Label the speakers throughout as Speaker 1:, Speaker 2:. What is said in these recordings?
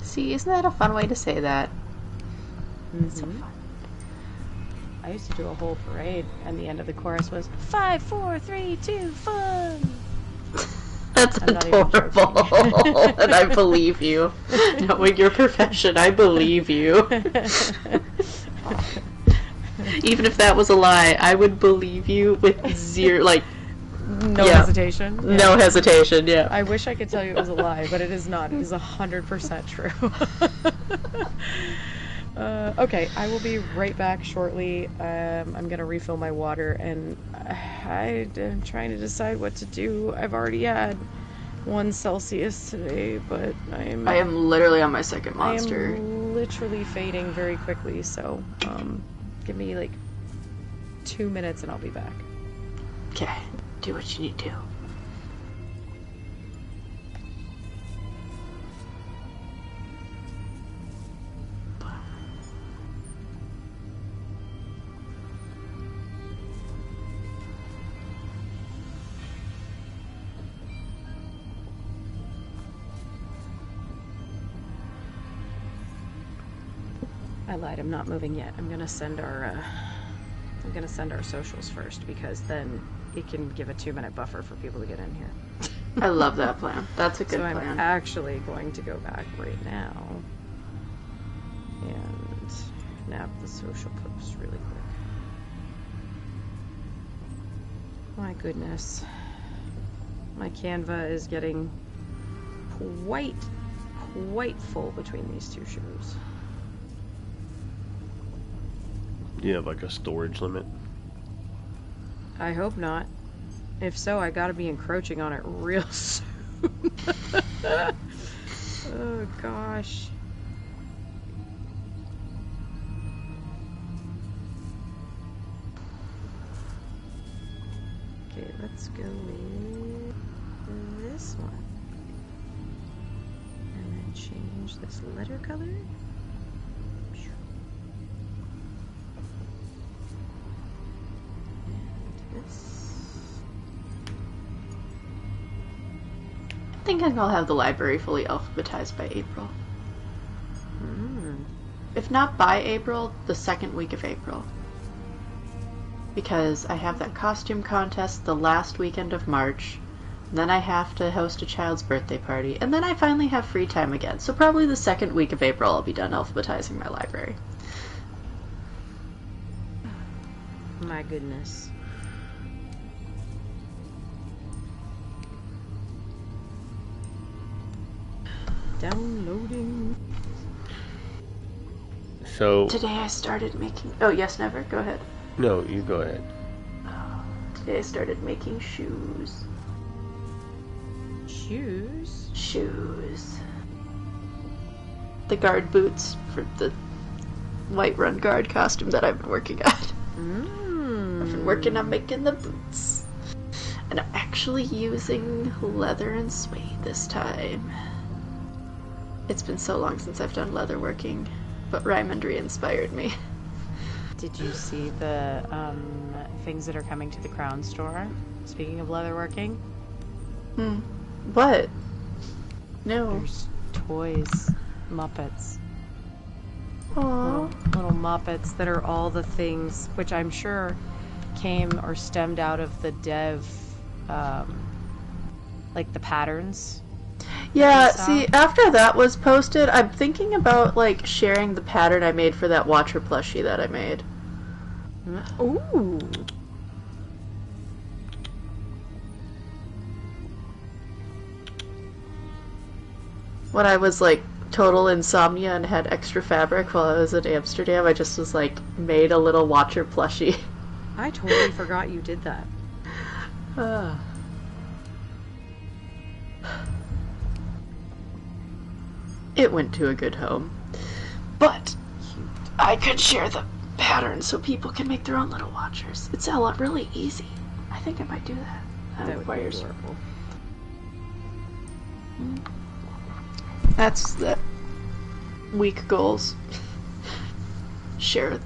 Speaker 1: See, isn't that a fun way to say that?
Speaker 2: It's so fun. I used to do a whole parade, and the end of the chorus was 5, 4, 3, 2, fun.
Speaker 1: That's adorable, and I believe you. Knowing your profession, I believe you. Even if that was a lie, I would believe you with zero, like...
Speaker 2: No hesitation?
Speaker 1: Yeah. No hesitation, yeah.
Speaker 2: I wish I could tell you it was a lie, but it is not. It is 100% true. Okay, I will be right back shortly. I'm going to refill my water, and I'm trying to decide what to do. I've already had 1 Celsius today, but I am
Speaker 1: literally on my second monster.
Speaker 2: I am literally fading very quickly, so give me like 2 minutes and I'll be back.
Speaker 1: Okay, do what you need to.
Speaker 2: I lied, I'm not moving yet. I'm gonna send our socials first, because then it can give a 2-minute buffer for people to get in here.
Speaker 1: I love that plan. That's a good plan.
Speaker 2: So I'm actually going to go back right now and nab the social post really quick. My goodness. My Canva is getting quite full between these 2 shows.
Speaker 3: You have like a storage limit?
Speaker 2: I hope not. If so, I gotta be encroaching on it real soon. Oh gosh. Okay, let's go with this one. And then change this letter color.
Speaker 1: I think I'll have the library fully alphabetized by April. If not by April, the 2nd week of April. Because I have that costume contest the last weekend of March, and then I have to host a child's birthday party, and then I finally have free time again. So probably the 2nd week of April I'll be done alphabetizing my library.
Speaker 2: My goodness. Downloading.
Speaker 3: So
Speaker 1: today I started making... Oh, yes, Never? Go ahead.
Speaker 3: No, you go ahead.
Speaker 1: Today I started making shoes.
Speaker 2: Shoes?
Speaker 1: Shoes. The guard boots for the Whiterun guard costume that I've been working on. I've been working on making the boots. And I'm actually using leather and suede this time. It's been so long since I've done leather working, but Raymond re-inspired me.
Speaker 2: Did you see the things that are coming to the Crown store? Speaking of leatherworking?
Speaker 1: What? No.
Speaker 2: There's toys, Muppets.
Speaker 1: Aww.
Speaker 2: Little Muppets that are all the things which I'm sure came or stemmed out of the dev, like the patterns.
Speaker 1: Yeah, see, after that was posted, I'm thinking about, like, sharing the pattern I made for that Watcher plushie that I made.
Speaker 2: Ooh!
Speaker 1: When I was, like, total insomnia and had extra fabric while I was in Amsterdam, I just was, like, made a little Watcher plushie.
Speaker 2: I totally forgot you did that.
Speaker 1: It went to a good home. But I could share the pattern so people can make their own little watchers. It's a lot really easy. I think I might do that.
Speaker 2: That requires.
Speaker 1: That's the week goals. share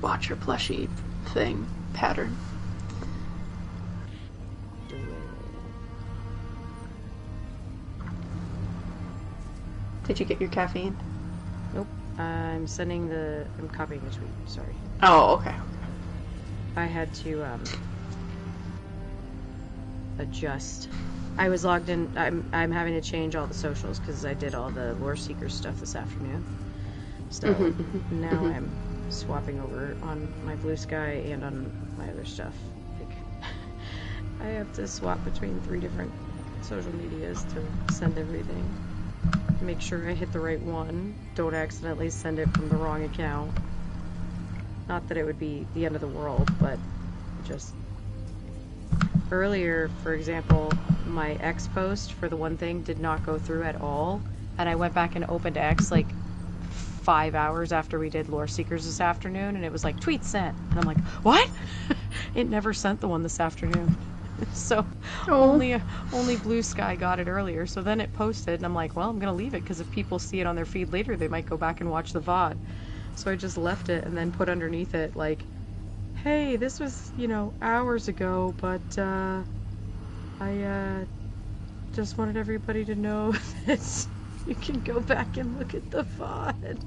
Speaker 1: Watcher plushie thing pattern. Did you get your caffeine?
Speaker 2: Nope. I'm copying the tweet. Sorry.
Speaker 1: Oh, okay.
Speaker 2: I had to adjust. I was logged in. I'm having to change all the socials because I did all the Lore Seeker stuff this afternoon. So now I'm swapping over on my Blue Sky and on my other stuff. Like, I have to swap between 3 different social medias to send everything. Make sure I hit the right one. Don't accidentally send it from the wrong account. Not that it would be the end of the world, but just earlier, for example, my X post for the one thing did not go through at all, and I went back and opened X like 5 hours after we did Lore Seekers this afternoon, and it was like, tweet sent, and I'm like, what? It never sent the one this afternoon. So only Blue Sky got it earlier, so then it posted, and I'm like, well, I'm gonna leave it, because if people see it on their feed later, they might go back and watch the VOD. So I just left it and then put underneath it like, hey, this was, hours ago, but I just wanted everybody to know that you can go back and look at the VOD.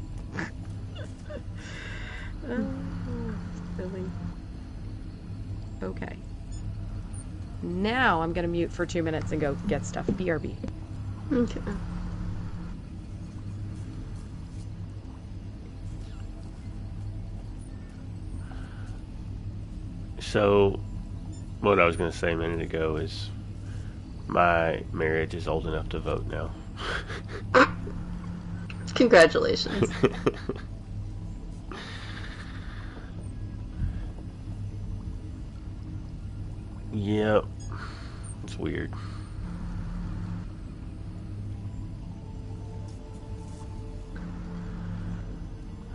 Speaker 2: Oh, silly. Okay. Now I'm gonna mute for 2 minutes and go get stuff. BRB.
Speaker 1: Okay.
Speaker 3: So, what I was going to say a minute ago is my marriage is old enough to vote now.
Speaker 1: Congratulations.
Speaker 3: Yep. It's weird.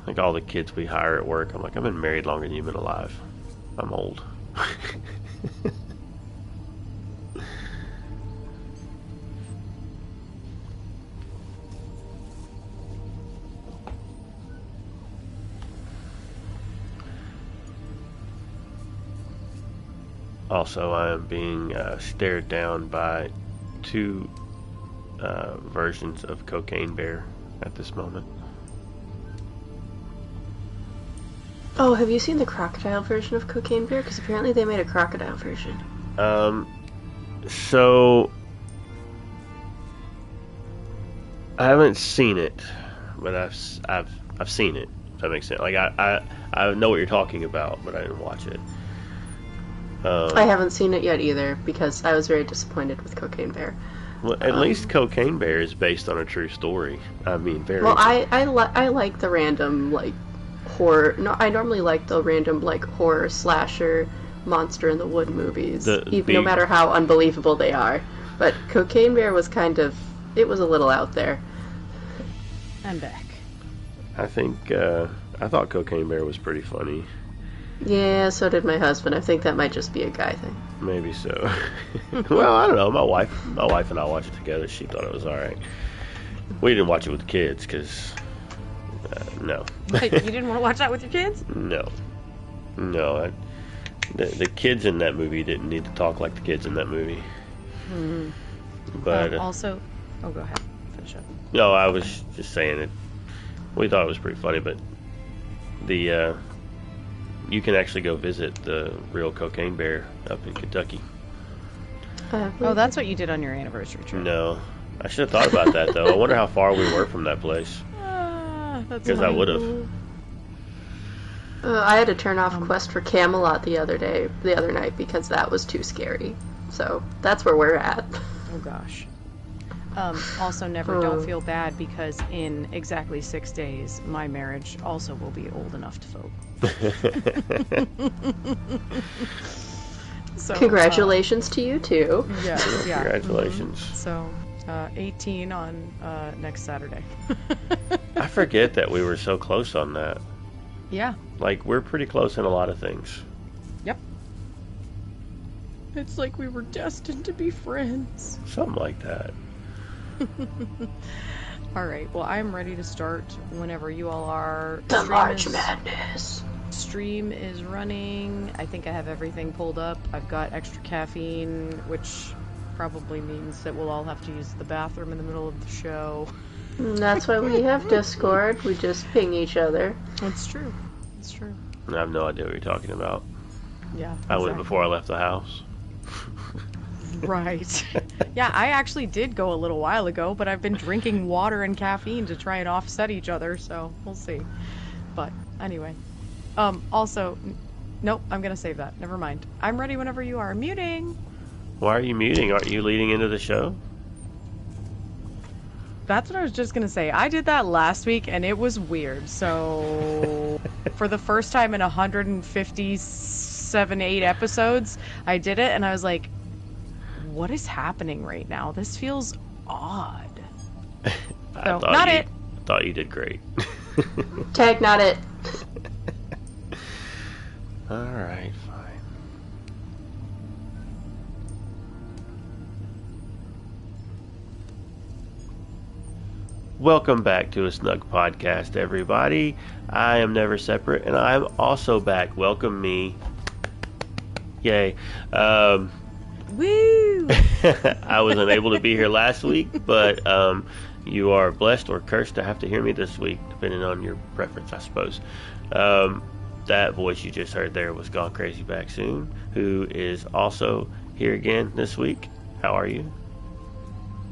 Speaker 3: Like all the kids we hire at work, I'm like, I've been married longer than you've been alive. I'm old. Also, I am being stared down by 2 versions of Cocaine Bear at this moment.
Speaker 1: Oh, have you seen the crocodile version of Cocaine Bear? Because apparently they made a crocodile version.
Speaker 3: So I haven't seen it, but I've seen it. If that makes sense. Like I know what you're talking about, but I didn't watch it.
Speaker 1: I haven't seen it yet either because I was very disappointed with Cocaine Bear.
Speaker 3: Well, at least Cocaine Bear is based on a true story. I mean, very.
Speaker 1: Well, I like the random like horror. No, I normally like the random like horror slasher monster in the wood movies, no matter how unbelievable they are. But Cocaine Bear was it was a little out there.
Speaker 2: I'm back.
Speaker 3: I think I thought Cocaine Bear was pretty funny.
Speaker 1: Yeah, so did my husband. I think that might just be a guy thing.
Speaker 3: Maybe so. Well, I don't know. My wife and I watched it together. She thought it was all right. We didn't watch it with the kids because no.
Speaker 2: Wait, you didn't want to watch that with your kids?
Speaker 3: No. The kids in that movie didn't need to talk like the kids in that movie.
Speaker 2: Mm-hmm.
Speaker 3: But
Speaker 2: also, go ahead, finish up.
Speaker 3: No, I was just saying it. We thought it was pretty funny, but you can actually go visit the real Cocaine Bear up in Kentucky.
Speaker 2: Oh, that's what you did on your anniversary trip.
Speaker 3: No, I should have thought about that though. I wonder how far we were from that place. Because I would have.
Speaker 1: I had to turn off Quest for Camelot the other night because that was too scary. So that's where we're at.
Speaker 2: Oh gosh. Also, don't feel bad because in exactly 6 days, my marriage also will be old enough to vote. So,
Speaker 1: congratulations to you too.
Speaker 2: Yeah.
Speaker 3: Congratulations.
Speaker 2: Mm-hmm. So, 18 on next Saturday.
Speaker 3: I forget that we were so close on that.
Speaker 2: Yeah.
Speaker 3: Like, we're pretty close in a lot of things.
Speaker 2: Yep. It's like we were destined to be friends.
Speaker 3: Something like that.
Speaker 2: Alright, well, I'm ready to start whenever you all are.
Speaker 1: The March Madness.
Speaker 2: Stream is running. I think I have everything pulled up. I've got extra caffeine, which probably means that we'll all have to use the bathroom in the middle of the show.
Speaker 1: And that's why we have Discord. We just ping each other.
Speaker 2: It's true. It's true.
Speaker 3: I have no idea what you're talking about.
Speaker 2: Yeah.
Speaker 3: I went
Speaker 2: exactly.
Speaker 3: before I left the house.
Speaker 2: Right. Yeah, I actually did go a little while ago, but I've been drinking water and caffeine to try and offset each other, so we'll see. But anyway. Also, nope, I'm gonna save that. Never mind. I'm ready whenever you are. Muting!
Speaker 3: Why are you muting? Aren't you leading into the show?
Speaker 2: That's what I was just gonna say. I did that last week and it was weird. So for the first time in 157, 8 episodes, I did it and I was like, what is happening right now? This feels odd. So, not it.
Speaker 3: I thought you did great.
Speaker 1: Tag, not it.
Speaker 3: Alright, fine. Welcome back to a Snug Podcast, everybody. I am Never Separate, and I'm also back. Welcome me. Yay.
Speaker 2: Woo!
Speaker 3: I was unable to be here last week, but you are blessed or cursed to have to hear me this week, depending on your preference, I suppose. That voice you just heard there was Gone Crazy Back Soon, who is also here again this week. How are you?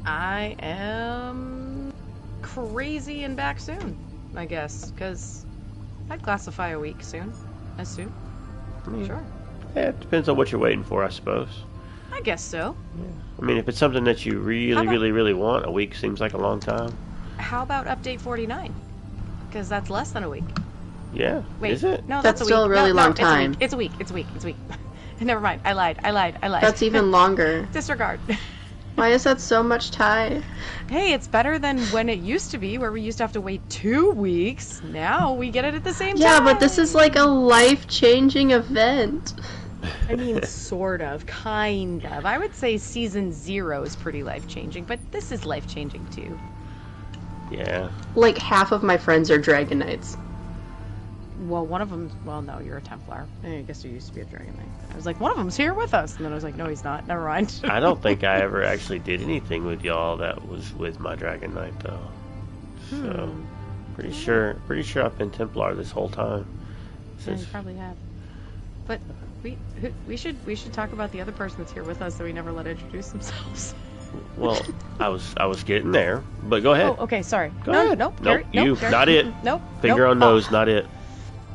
Speaker 2: I am crazy and back soon, I guess, because I'd classify a week soon as soon. Sure.
Speaker 3: Yeah, it depends on what you're waiting for, I suppose.
Speaker 2: I guess so.
Speaker 3: I mean, if it's something that you really want, a week seems like a long time.
Speaker 2: How about update 49? Because that's less than a week.
Speaker 3: Yeah.
Speaker 2: Wait,
Speaker 3: Is it?
Speaker 2: No,
Speaker 1: That's
Speaker 2: a
Speaker 1: still
Speaker 2: week.
Speaker 1: a really long
Speaker 2: it's
Speaker 1: time.
Speaker 2: It's a week. Never mind. I lied.
Speaker 1: That's even longer.
Speaker 2: Disregard.
Speaker 1: Why is that so much time?
Speaker 2: Hey, it's better than when it used to be, where we used to have to wait 2 weeks. Now we get it at the same time.
Speaker 1: Yeah, but this is like a life-changing event.
Speaker 2: I mean, sort of, kind of. I would say season 0 is pretty life-changing, but this is life-changing too.
Speaker 3: Yeah.
Speaker 1: Like half of my friends are Dragon Knights.
Speaker 2: Well, one of them, well, no, you're a Templar. I guess you used to be a Dragon Knight. I was like, one of them's here with us. And then I was like, no, he's not. Never mind.
Speaker 3: I don't think I ever actually did anything with y'all that was with my Dragon Knight, though. So, pretty sure I've been Templar this whole time.
Speaker 2: Yeah, you probably have. But we should talk about the other person that's here with us that we never let introduce themselves.
Speaker 3: Well, I was getting there, but go ahead.
Speaker 2: Oh, okay, sorry.
Speaker 3: Go ahead.
Speaker 2: Nope,
Speaker 3: Nope,
Speaker 2: Gary,
Speaker 3: not it.
Speaker 2: Nope.
Speaker 3: Finger on nose, not it.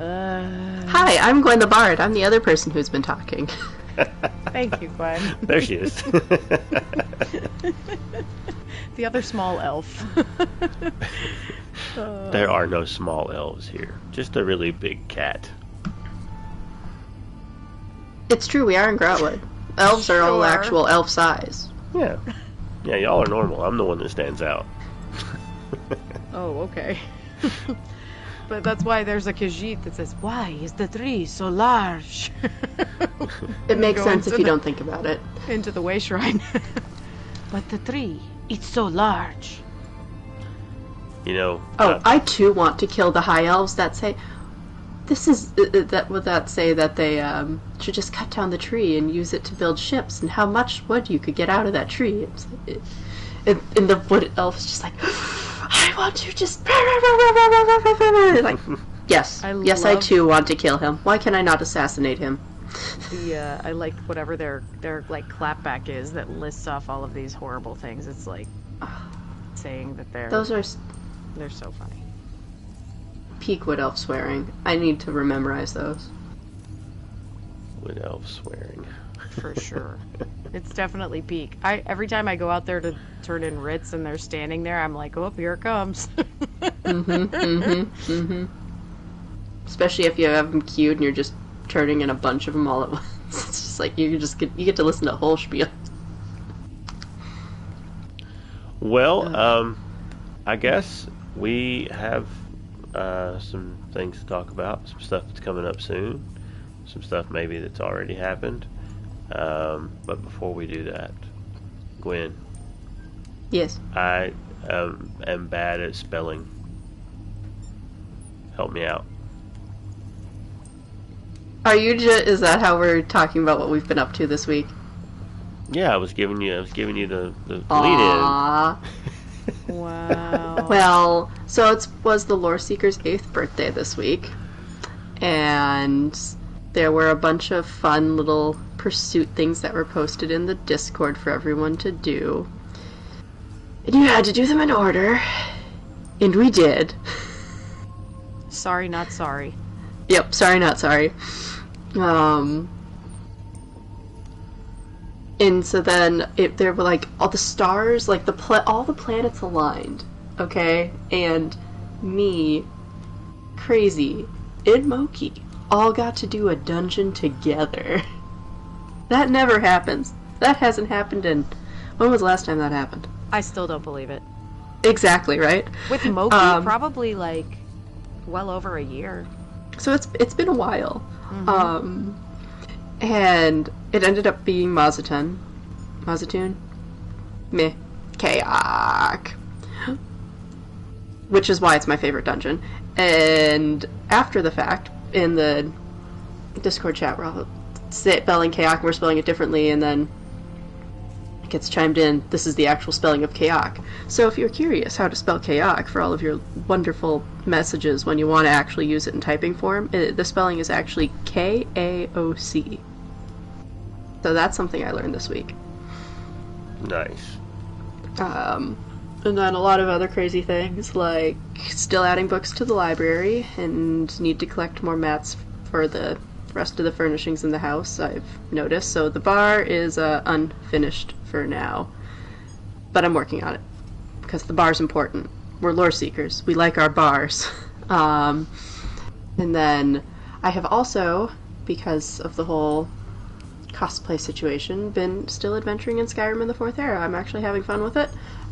Speaker 1: Hi, I'm Gwen the Bard. I'm the other person who's been talking.
Speaker 2: Thank you, Gwen.
Speaker 3: There she is.
Speaker 2: The other small elf.
Speaker 3: There are no small elves here. Just a really big cat.
Speaker 1: It's true, we are in Grotwood. Elves are all
Speaker 2: Sure.
Speaker 1: actual elf size.
Speaker 3: Yeah. Yeah, y'all are normal. I'm the one that stands out.
Speaker 2: Oh, okay. But that's why there's a Khajiit that says, "Why is the tree so large?"
Speaker 1: It makes
Speaker 2: Go
Speaker 1: sense if
Speaker 2: into
Speaker 1: you
Speaker 2: the-
Speaker 1: don't think about it.
Speaker 2: Into the way shrine. But the tree, it's so large.
Speaker 3: You know.
Speaker 1: Oh, I too want to kill the high elves that say, this is, that say that they should just cut down the tree and use it to build ships, and how much wood you could get out of that tree. And the wood elf is just like, I want to just... Like, yes, I too want to kill him. Why can I not assassinate him?
Speaker 2: I like whatever their like clapback is that lists off all of these horrible things. It's like saying that they're so funny.
Speaker 1: Peak wood elf swearing. I need to memorize those.
Speaker 3: Wood elf swearing.
Speaker 2: For sure. It's definitely peak. Every time I go out there to turn in writs and they're standing there, I'm like, oh, here it comes.
Speaker 1: Especially if you have them queued and you're just turning in a bunch of them all at once. It's just like you get to listen to the whole spiel.
Speaker 3: Well, I guess we have some things to talk about. Some stuff that's coming up soon. Some stuff maybe that's already happened. But before we do that, Gwen.
Speaker 1: Yes.
Speaker 3: I am bad at spelling. Help me out.
Speaker 1: Are you is that how we're talking about what we've been up to this week?
Speaker 3: Yeah, I was giving you the lead
Speaker 1: Aww.
Speaker 2: Wow.
Speaker 1: Well, so it was the Lore Seeker's 8th birthday this week, and there were a bunch of fun little pursuit things that were posted in the Discord for everyone to do. And you had to do them in order, and we did.
Speaker 2: Sorry, not sorry.
Speaker 1: Yep, sorry, not sorry. And so then there were like all the stars, like all the planets aligned, okay? And me, Crazy, and Moki all got to do a dungeon together. That never happens. That hasn't happened in... When was the last time that happened?
Speaker 2: I still don't believe it.
Speaker 1: Exactly, right?
Speaker 2: With Moki, probably like well over a year.
Speaker 1: So it's been a while.
Speaker 2: Mm-hmm.
Speaker 1: And it ended up being Mazatoon. Meh. Kayak. Which is why it's my favorite dungeon. And after the fact, in the Discord chat, we're all spelling Kayak, and we're spelling it differently, and then it gets chimed in, this is the actual spelling of Kayak. So if you're curious how to spell Kayak for all of your wonderful messages when you want to actually use it in typing form, the spelling is actually Kaoc. So that's something I learned this week.
Speaker 3: Nice.
Speaker 1: And then a lot of other crazy things, like still adding books to the library and need to collect more mats for the rest of the furnishings in the house, I've noticed. So the bar is unfinished for now. But I'm working on it, because the bar's important. We're lore seekers. We like our bars. And then I have also, because of the whole cosplay situation, been still adventuring in Skyrim in the 4th era. I'm actually having fun with it.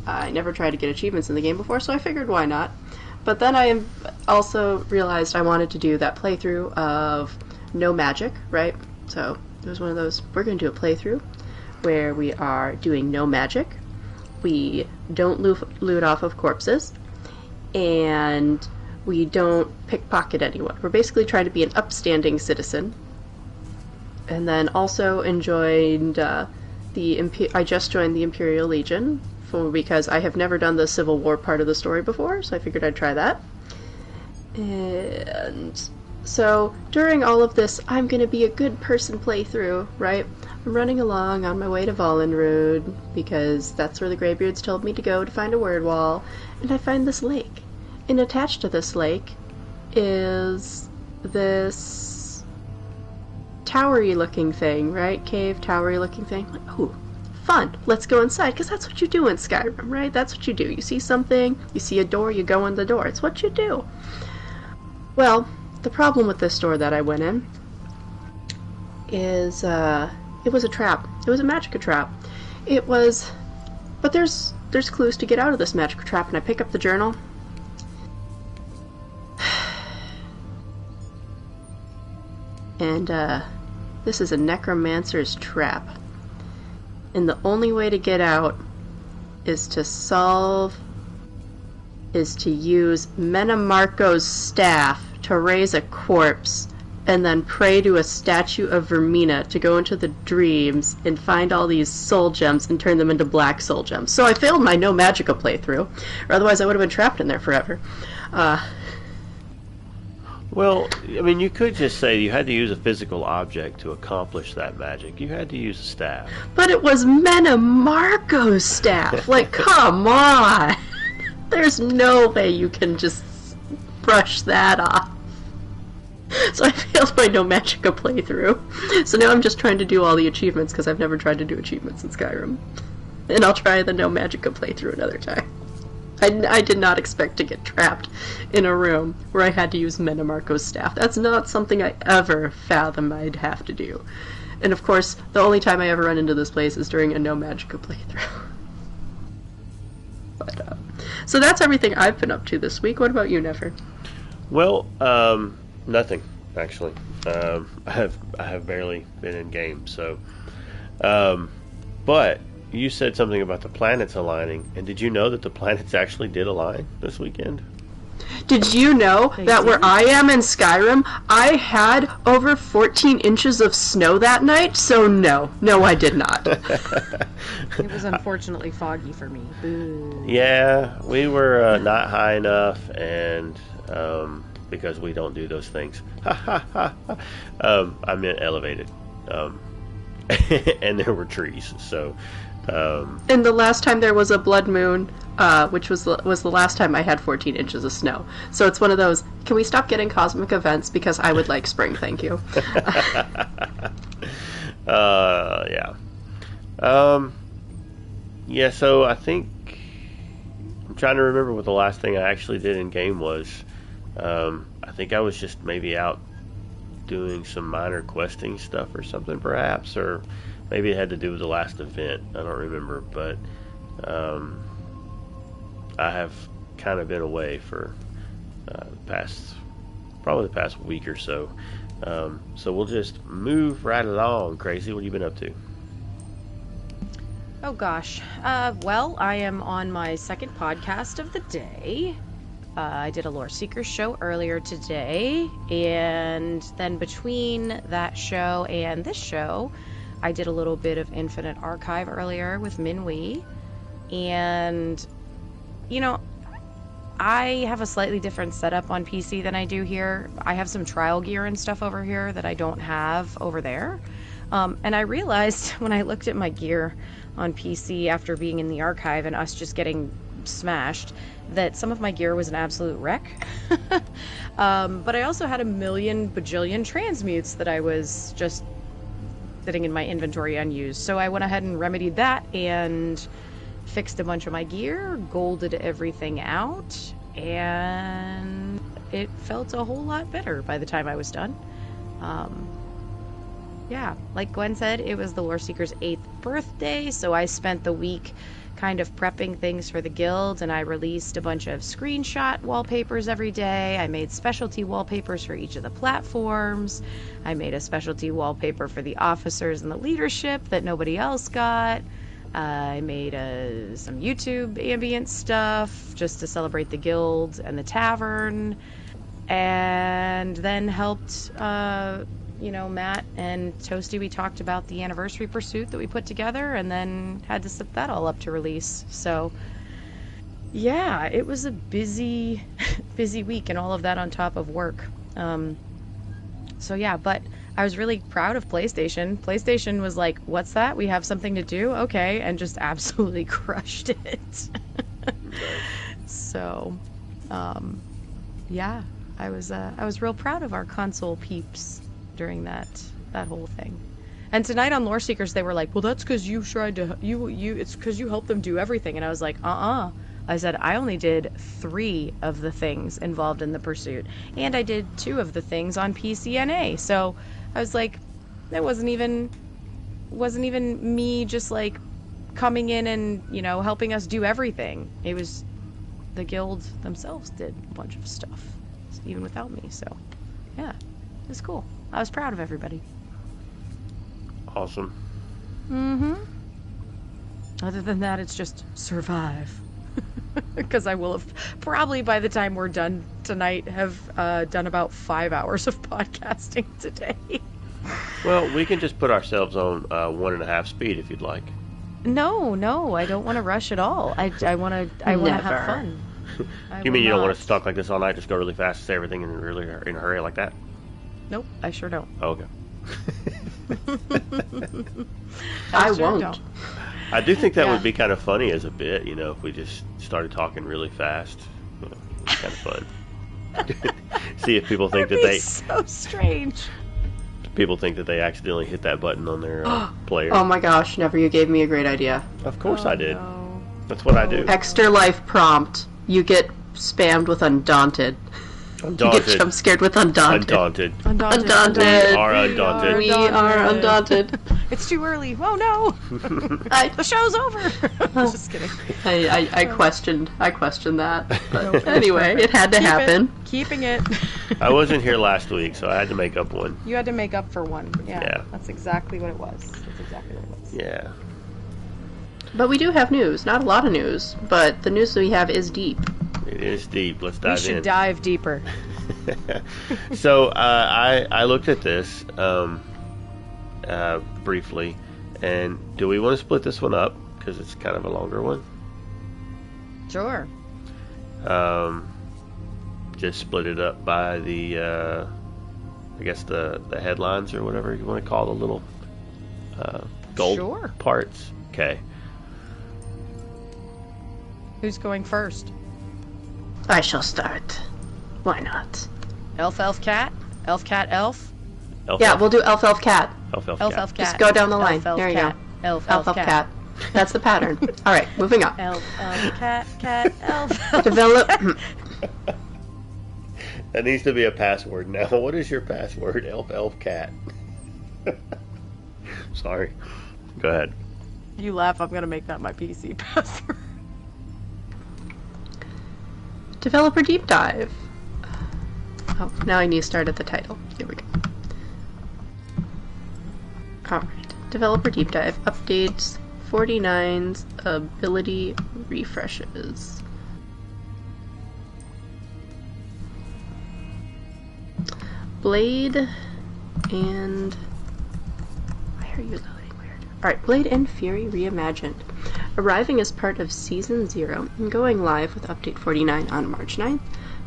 Speaker 1: I never tried to get achievements in the game before, so I figured why not. But then I also realized I wanted to do that playthrough of No Magic, right? So it was one of those, we're going to do a playthrough where we are doing no magic. We don't loot off of corpses, and we don't pickpocket anyone. We're basically trying to be an upstanding citizen. And then also I just joined the Imperial Legion because I have never done the Civil War part of the story before, so I figured I'd try that. And so during all of this, I'm going to be a good person playthrough, right? I'm running along on my way to Volenrud because that's where the Greybeards told me to go to find a word wall, and I find this lake. And attached to this lake is this towery looking thing, right? Cave, towery looking thing. Like, ooh, fun. Let's go inside, because that's what you do in Skyrim, right? That's what you do. You see something, you see a door, you go in the door. It's what you do. Well, the problem with this door that I went in is, it was a trap. It was a magica trap. But there's clues to get out of this magica trap, and I pick up the journal. And, this is a necromancer's trap. And the only way to get out is to use Menamarco's staff to raise a corpse and then pray to a statue of Vermina to go into the dreams and find all these soul gems and turn them into black soul gems. So I failed my No Magica playthrough, or otherwise I would have been trapped in there forever.
Speaker 3: Well, I mean, you could just say you had to use a physical object to accomplish that magic. You had to use a staff.
Speaker 1: But it was Menamarco's staff! Like, come on! There's no way you can just brush that off. So I failed my No Magica playthrough. So now I'm just trying to do all the achievements, because I've never tried to do achievements in Skyrim. And I'll try the No Magica playthrough another time. I did not expect to get trapped in a room where I had to use Menamarco's staff. That's not something I ever fathomed I'd have to do. And of course, the only time I ever run into this place is during a No Magica playthrough. But, so that's everything I've been up to this week. What about you, Nefer?
Speaker 3: Well, nothing, actually. I have barely been in games, so. But you said something about the planets aligning, and did you know that the planets actually did align this weekend?
Speaker 1: Did you know that where I am in Skyrim, I had over 14 inches of snow that night? So no, I did not.
Speaker 2: It was unfortunately foggy for me. Boo.
Speaker 3: Yeah, we were not high enough, and because we don't do those things. I meant elevated. And there were trees, so...
Speaker 1: And the last time there was a blood moon, which was the last time I had 14 inches of snow. So it's one of those, can we stop getting cosmic events? Because I would like spring, thank you.
Speaker 3: Yeah. Yeah, so I think... I'm trying to remember what the last thing I actually did in game was. I think I was just maybe out doing some minor questing stuff or something, perhaps, or... Maybe it had to do with the last event. I don't remember, but I have kind of been away for probably the past week or so. So we'll just move right along. Crazy, what have you been up to?
Speaker 2: Oh gosh. Well, I am on my second podcast of the day. I did a Lore Seekers show earlier today, and then between that show and this show, I did a little bit of Infinite Archive earlier with Minwee, and, you know, I have a slightly different setup on PC than I do here. I have some trial gear and stuff over here that I don't have over there, and I realized when I looked at my gear on PC after being in the archive and us just getting smashed, that some of my gear was an absolute wreck. But I also had a million bajillion transmutes that I was just sitting in my inventory unused. So I went ahead and remedied that and fixed a bunch of my gear, golded everything out, and it felt a whole lot better by the time I was done. Yeah, like Gwen said, it was the Lore Seeker's 8th birthday, so I spent the week kind of prepping things for the guild, and I released a bunch of screenshot wallpapers every day. I made specialty wallpapers for each of the platforms. I made a specialty wallpaper for the officers and the leadership that nobody else got. I made some YouTube ambient stuff just to celebrate the guild and the tavern, and then helped Matt and Toasty, we talked about the anniversary pursuit that we put together, and then had to set that all up to release. So yeah, it was a busy week, and all of that on top of work. So yeah, but I was really proud of PlayStation. PlayStation was like, what's that? We have something to do? Okay. And just absolutely crushed it. So yeah, I was real proud of our console peeps during that whole thing. And tonight on Lore Seekers, they were like, well, that's because you tried to, it's because you helped them do everything. And I was like, I said, I only did 3 of the things involved in the pursuit. And I did 2 of the things on PCNA. So I was like, it wasn't even me just like coming in and, helping us do everything. It was the guild themselves did a bunch of stuff, even without me. So yeah, it was cool. I was proud of everybody.
Speaker 3: Awesome.
Speaker 2: Other than that, it's just survive. Because I will have probably, by the time we're done tonight, have done about 5 hours of podcasting today.
Speaker 3: Well, we can just put ourselves on 1.5 speed if you'd like.
Speaker 2: No, I don't want to rush at all. I want to have fun.
Speaker 3: You mean you don't want us to talk like this all night, just go really fast and say everything in a hurry like that?
Speaker 2: Nope, I sure don't.
Speaker 3: Oh, okay.
Speaker 1: I won't.
Speaker 2: Don't.
Speaker 3: I do think that would be kind of funny as a bit, if we just started talking really fast. Kind of fun. See if people think that they...
Speaker 2: so strange.
Speaker 3: People think that they accidentally hit that button on their player.
Speaker 1: Oh my gosh, Never, you gave me a great idea.
Speaker 3: Of course I did.
Speaker 2: No.
Speaker 3: That's what I do.
Speaker 1: Extra life prompt. You get spammed with Undaunted.
Speaker 3: Undaunted.
Speaker 1: You get jump scared with Undaunted.
Speaker 3: Undaunted.
Speaker 1: Undaunted.
Speaker 3: We are undaunted.
Speaker 1: We are undaunted.
Speaker 2: It's too early. Oh no! The show's over. Just kidding.
Speaker 1: I questioned that, but anyway, it had to happen.
Speaker 2: Keeping it.
Speaker 3: I wasn't here last week, so I had to make up one.
Speaker 2: You had to make up for one.
Speaker 3: Yeah.
Speaker 2: That's exactly what it was.
Speaker 3: Yeah.
Speaker 1: But we do have news. Not a lot of news, but the news that we have is deep.
Speaker 3: It is deep. Let's dive
Speaker 2: We should
Speaker 3: in.
Speaker 2: dive deeper.
Speaker 3: So I looked at this briefly, and do we want to split this one up because it's kind of a longer one?
Speaker 2: Sure.
Speaker 3: Just split it up by the I guess the headlines or whatever you want to call the little gold
Speaker 2: Sure.
Speaker 3: parts. Okay.
Speaker 2: Who's going first?
Speaker 1: I shall start. Why not?
Speaker 2: Elf, elf, cat? Elf, cat, elf?
Speaker 3: Elf,
Speaker 1: Yeah,
Speaker 3: elf,
Speaker 1: we'll do elf, elf, cat.
Speaker 3: elf, elf,
Speaker 2: Elf,
Speaker 3: cat.
Speaker 2: elf, cat.
Speaker 1: Just go down the line.
Speaker 2: Elf, elf,
Speaker 1: There you
Speaker 2: cat.
Speaker 1: go.
Speaker 2: Elf,
Speaker 1: Elf, elf, cat. That's the pattern. All right, moving on.
Speaker 2: Elf, elf, cat, cat, elf, elf.
Speaker 1: Develop.
Speaker 3: That needs to be a password now. What is your password? Elf, elf, cat. Sorry. Go ahead.
Speaker 2: You laugh, I'm gonna make that my PC password.
Speaker 1: Developer deep dive. Oh, now I need to start at the title. Here we go. Alright. Developer deep dive updates 49's ability refreshes. Blade and... Why are you loading weird? Alright, Blade and Fury Reimagined. Arriving as part of Season 0 and going live with Update 49 on March 9th,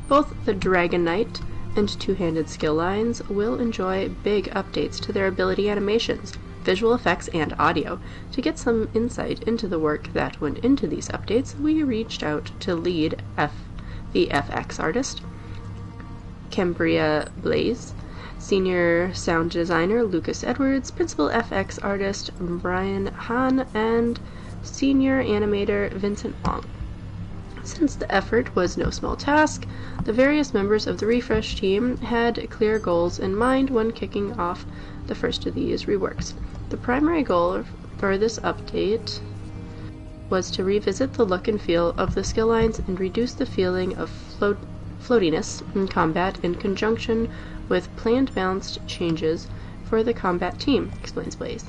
Speaker 1: both the Dragon Knight and two-handed skill lines will enjoy big updates to their ability animations, visual effects, and audio. To get some insight into the work that went into these updates, we reached out to lead FX artist Cambria Blaze, senior sound designer Lucas Edwards, principal FX artist Brian Hahn, and senior animator Vincent Wong. Since the effort was no small task, the various members of the refresh team had clear goals in mind when kicking off the first of these reworks. The primary goal for this update was to revisit the look and feel of the skill lines and reduce the feeling of floatiness in combat in conjunction with planned balanced changes for the combat team, explains Blaze.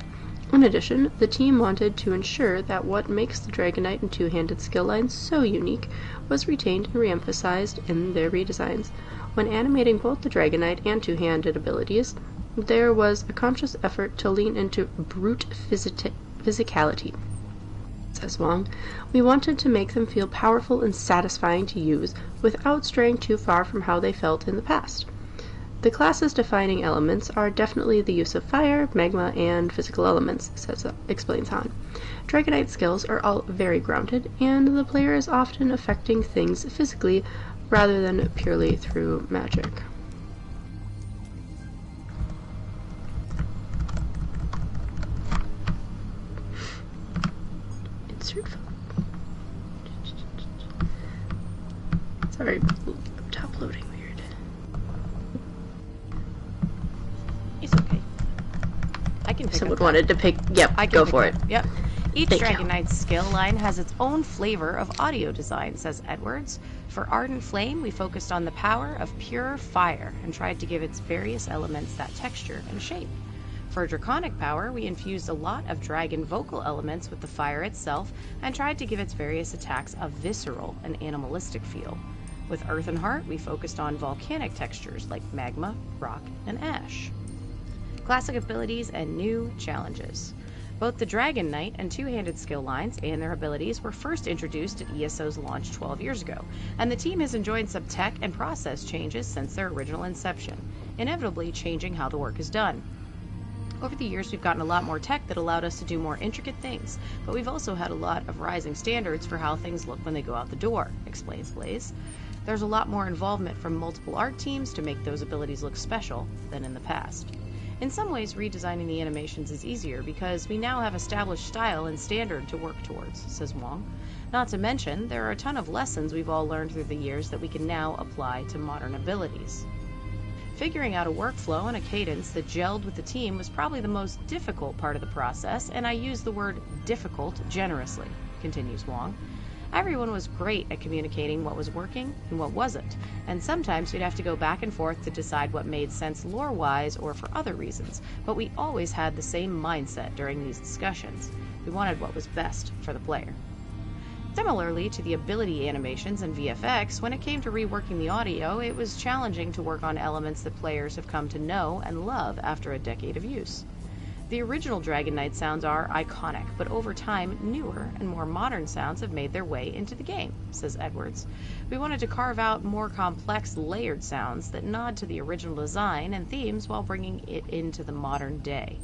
Speaker 1: In addition, the team wanted to ensure that what makes the Dragon Knight and two-handed skill lines so unique was retained and re-emphasized in their redesigns. When animating both the Dragon Knight and two-handed abilities, there was a conscious effort to lean into brute physicality. Says Wong, we wanted to make them feel powerful and satisfying to use without straying too far from how they felt in the past. The class's defining elements are definitely the use of fire, magma, and physical elements, explains Han. Dragon Knight skills are all very grounded, and the player is often affecting things physically rather than purely through magic. Insert phone. Sorry, laptop loading weird.
Speaker 2: It's okay. I can pick
Speaker 1: Someone
Speaker 2: up that.
Speaker 1: wanted to pick. Yep,
Speaker 2: I can
Speaker 1: go
Speaker 2: pick
Speaker 1: for
Speaker 2: up.
Speaker 1: it.
Speaker 2: Yep. Each
Speaker 1: Thank
Speaker 2: Dragon
Speaker 1: you.
Speaker 2: Knight's skill line has its own flavor of audio design, says Edwards. For Ardent Flame, we focused on the power of pure fire and tried to give its various elements that texture and shape. For Draconic Power, we infused a lot of dragon vocal elements with the fire itself and tried to give its various attacks a visceral and animalistic feel. With Earth and Heart, we focused on volcanic textures like magma, rock, and ash. Classic abilities and new challenges. Both the Dragon Knight and two-handed skill lines and their abilities were first introduced at ESO's launch 12 years ago, and the team has enjoyed some tech and process changes since their original inception, inevitably changing how the work is done. Over the years, we've gotten a lot more tech that allowed us to do more intricate things, but we've also had a lot of rising standards for how things look when they go out the door, explains Blaze. There's a lot more involvement from multiple art teams to make those abilities look special than in the past. In some ways, redesigning the animations is easier because we now have established style and standard to work towards, says Wong. Not to mention, there are a ton of lessons we've all learned through the years that we can now apply to modern abilities. Figuring out a workflow and a cadence that gelled with the team was probably the most difficult part of the process, and I use the word difficult generously, continues Wong. Everyone was great at communicating what was working and what wasn't, and sometimes we'd have to go back and forth to decide what made sense lore-wise or for other reasons, but we always had the same mindset during these discussions. We wanted what was best for the player. Similarly to the ability animations and VFX, when it came to reworking the audio, it was challenging to work on elements that players have come to know and love after a decade of use. The original Dragon Knight sounds are iconic, but over time, newer and more modern sounds have made their way into the game, says Edwards. We wanted to carve out more complex, layered sounds that nod to the original design and themes while bringing it into the modern day.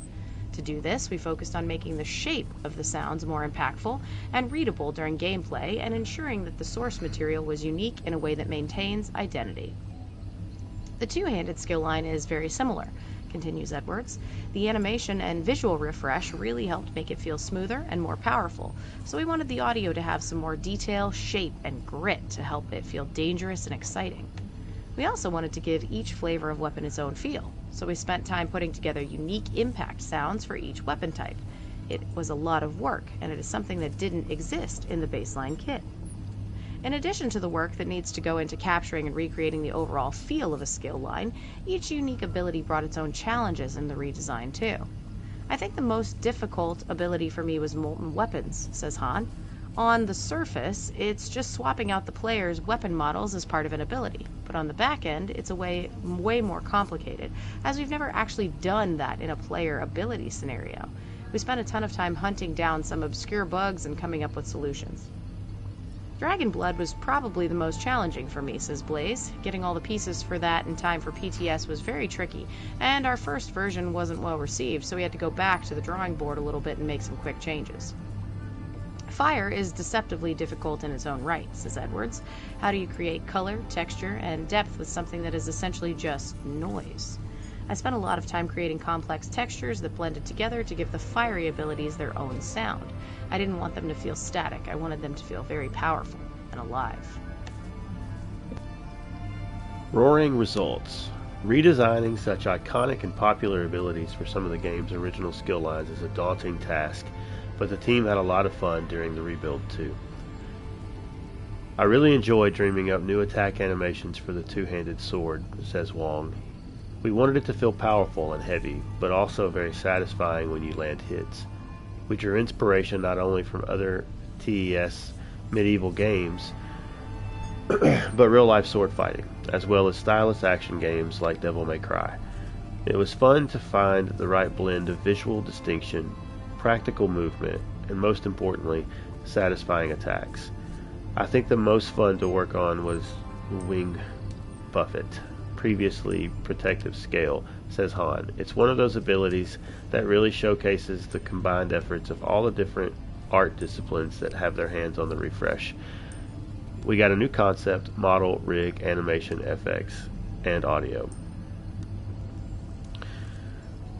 Speaker 2: To do this, we focused on making the shape of the sounds more impactful and readable during gameplay, and ensuring that the source material was unique in a way that maintains identity. The two-handed skill line is very similar, continues Edwards. The animation and visual refresh really helped make it feel smoother and more powerful, so we wanted the audio to have some more detail, shape, and grit to help it feel dangerous and exciting. We also wanted to give each flavor of weapon its own feel, so we spent time putting together unique impact sounds for each weapon type. It was a lot of work, and it is something that didn't exist in the baseline kit. In addition to the work that needs to go into capturing and recreating the overall feel of a skill line, each unique ability brought its own challenges in the redesign too. I think the most difficult ability for me was Molten Weapons, says Han. On the surface, it's just swapping out the player's weapon models as part of an ability, but on the back end, it's way more complicated, as we've never actually done that in a player ability scenario. We spent a ton of time hunting down some obscure bugs and coming up with solutions. Dragon Blood was probably the most challenging for me, says Blaze. Getting all the pieces for that in time for PTS was very tricky, and our first version wasn't well received, so we had to go back to the drawing board a little bit and make some quick changes. Fire is deceptively difficult in its own right, says Edwards. How do you create color, texture, and depth with something that is essentially just noise? I spent a lot of time creating complex textures that blended together to give the fiery abilities their own sound. I didn't want them to feel static. I wanted them to feel very powerful and alive.
Speaker 3: Roaring results. Redesigning such iconic and popular abilities for some of the game's original skill lines is a daunting task, but the team had a lot of fun during the rebuild too. I really enjoyed dreaming up new attack animations for the two-handed sword, says Wong. We wanted it to feel powerful and heavy, but also very satisfying when you land hits. We drew inspiration not only from other TES medieval games, but real-life sword fighting, as well as stylish action games like Devil May Cry. It was fun to find the right blend of visual distinction, practical movement, and most importantly, satisfying attacks. I think the most fun to work on was Wing Buffet, previously Protective Scale, says Han. It's one of those abilities that really showcases the combined efforts of all the different art disciplines that have their hands on the refresh. We got a new concept, model, rig, animation, FX, and audio.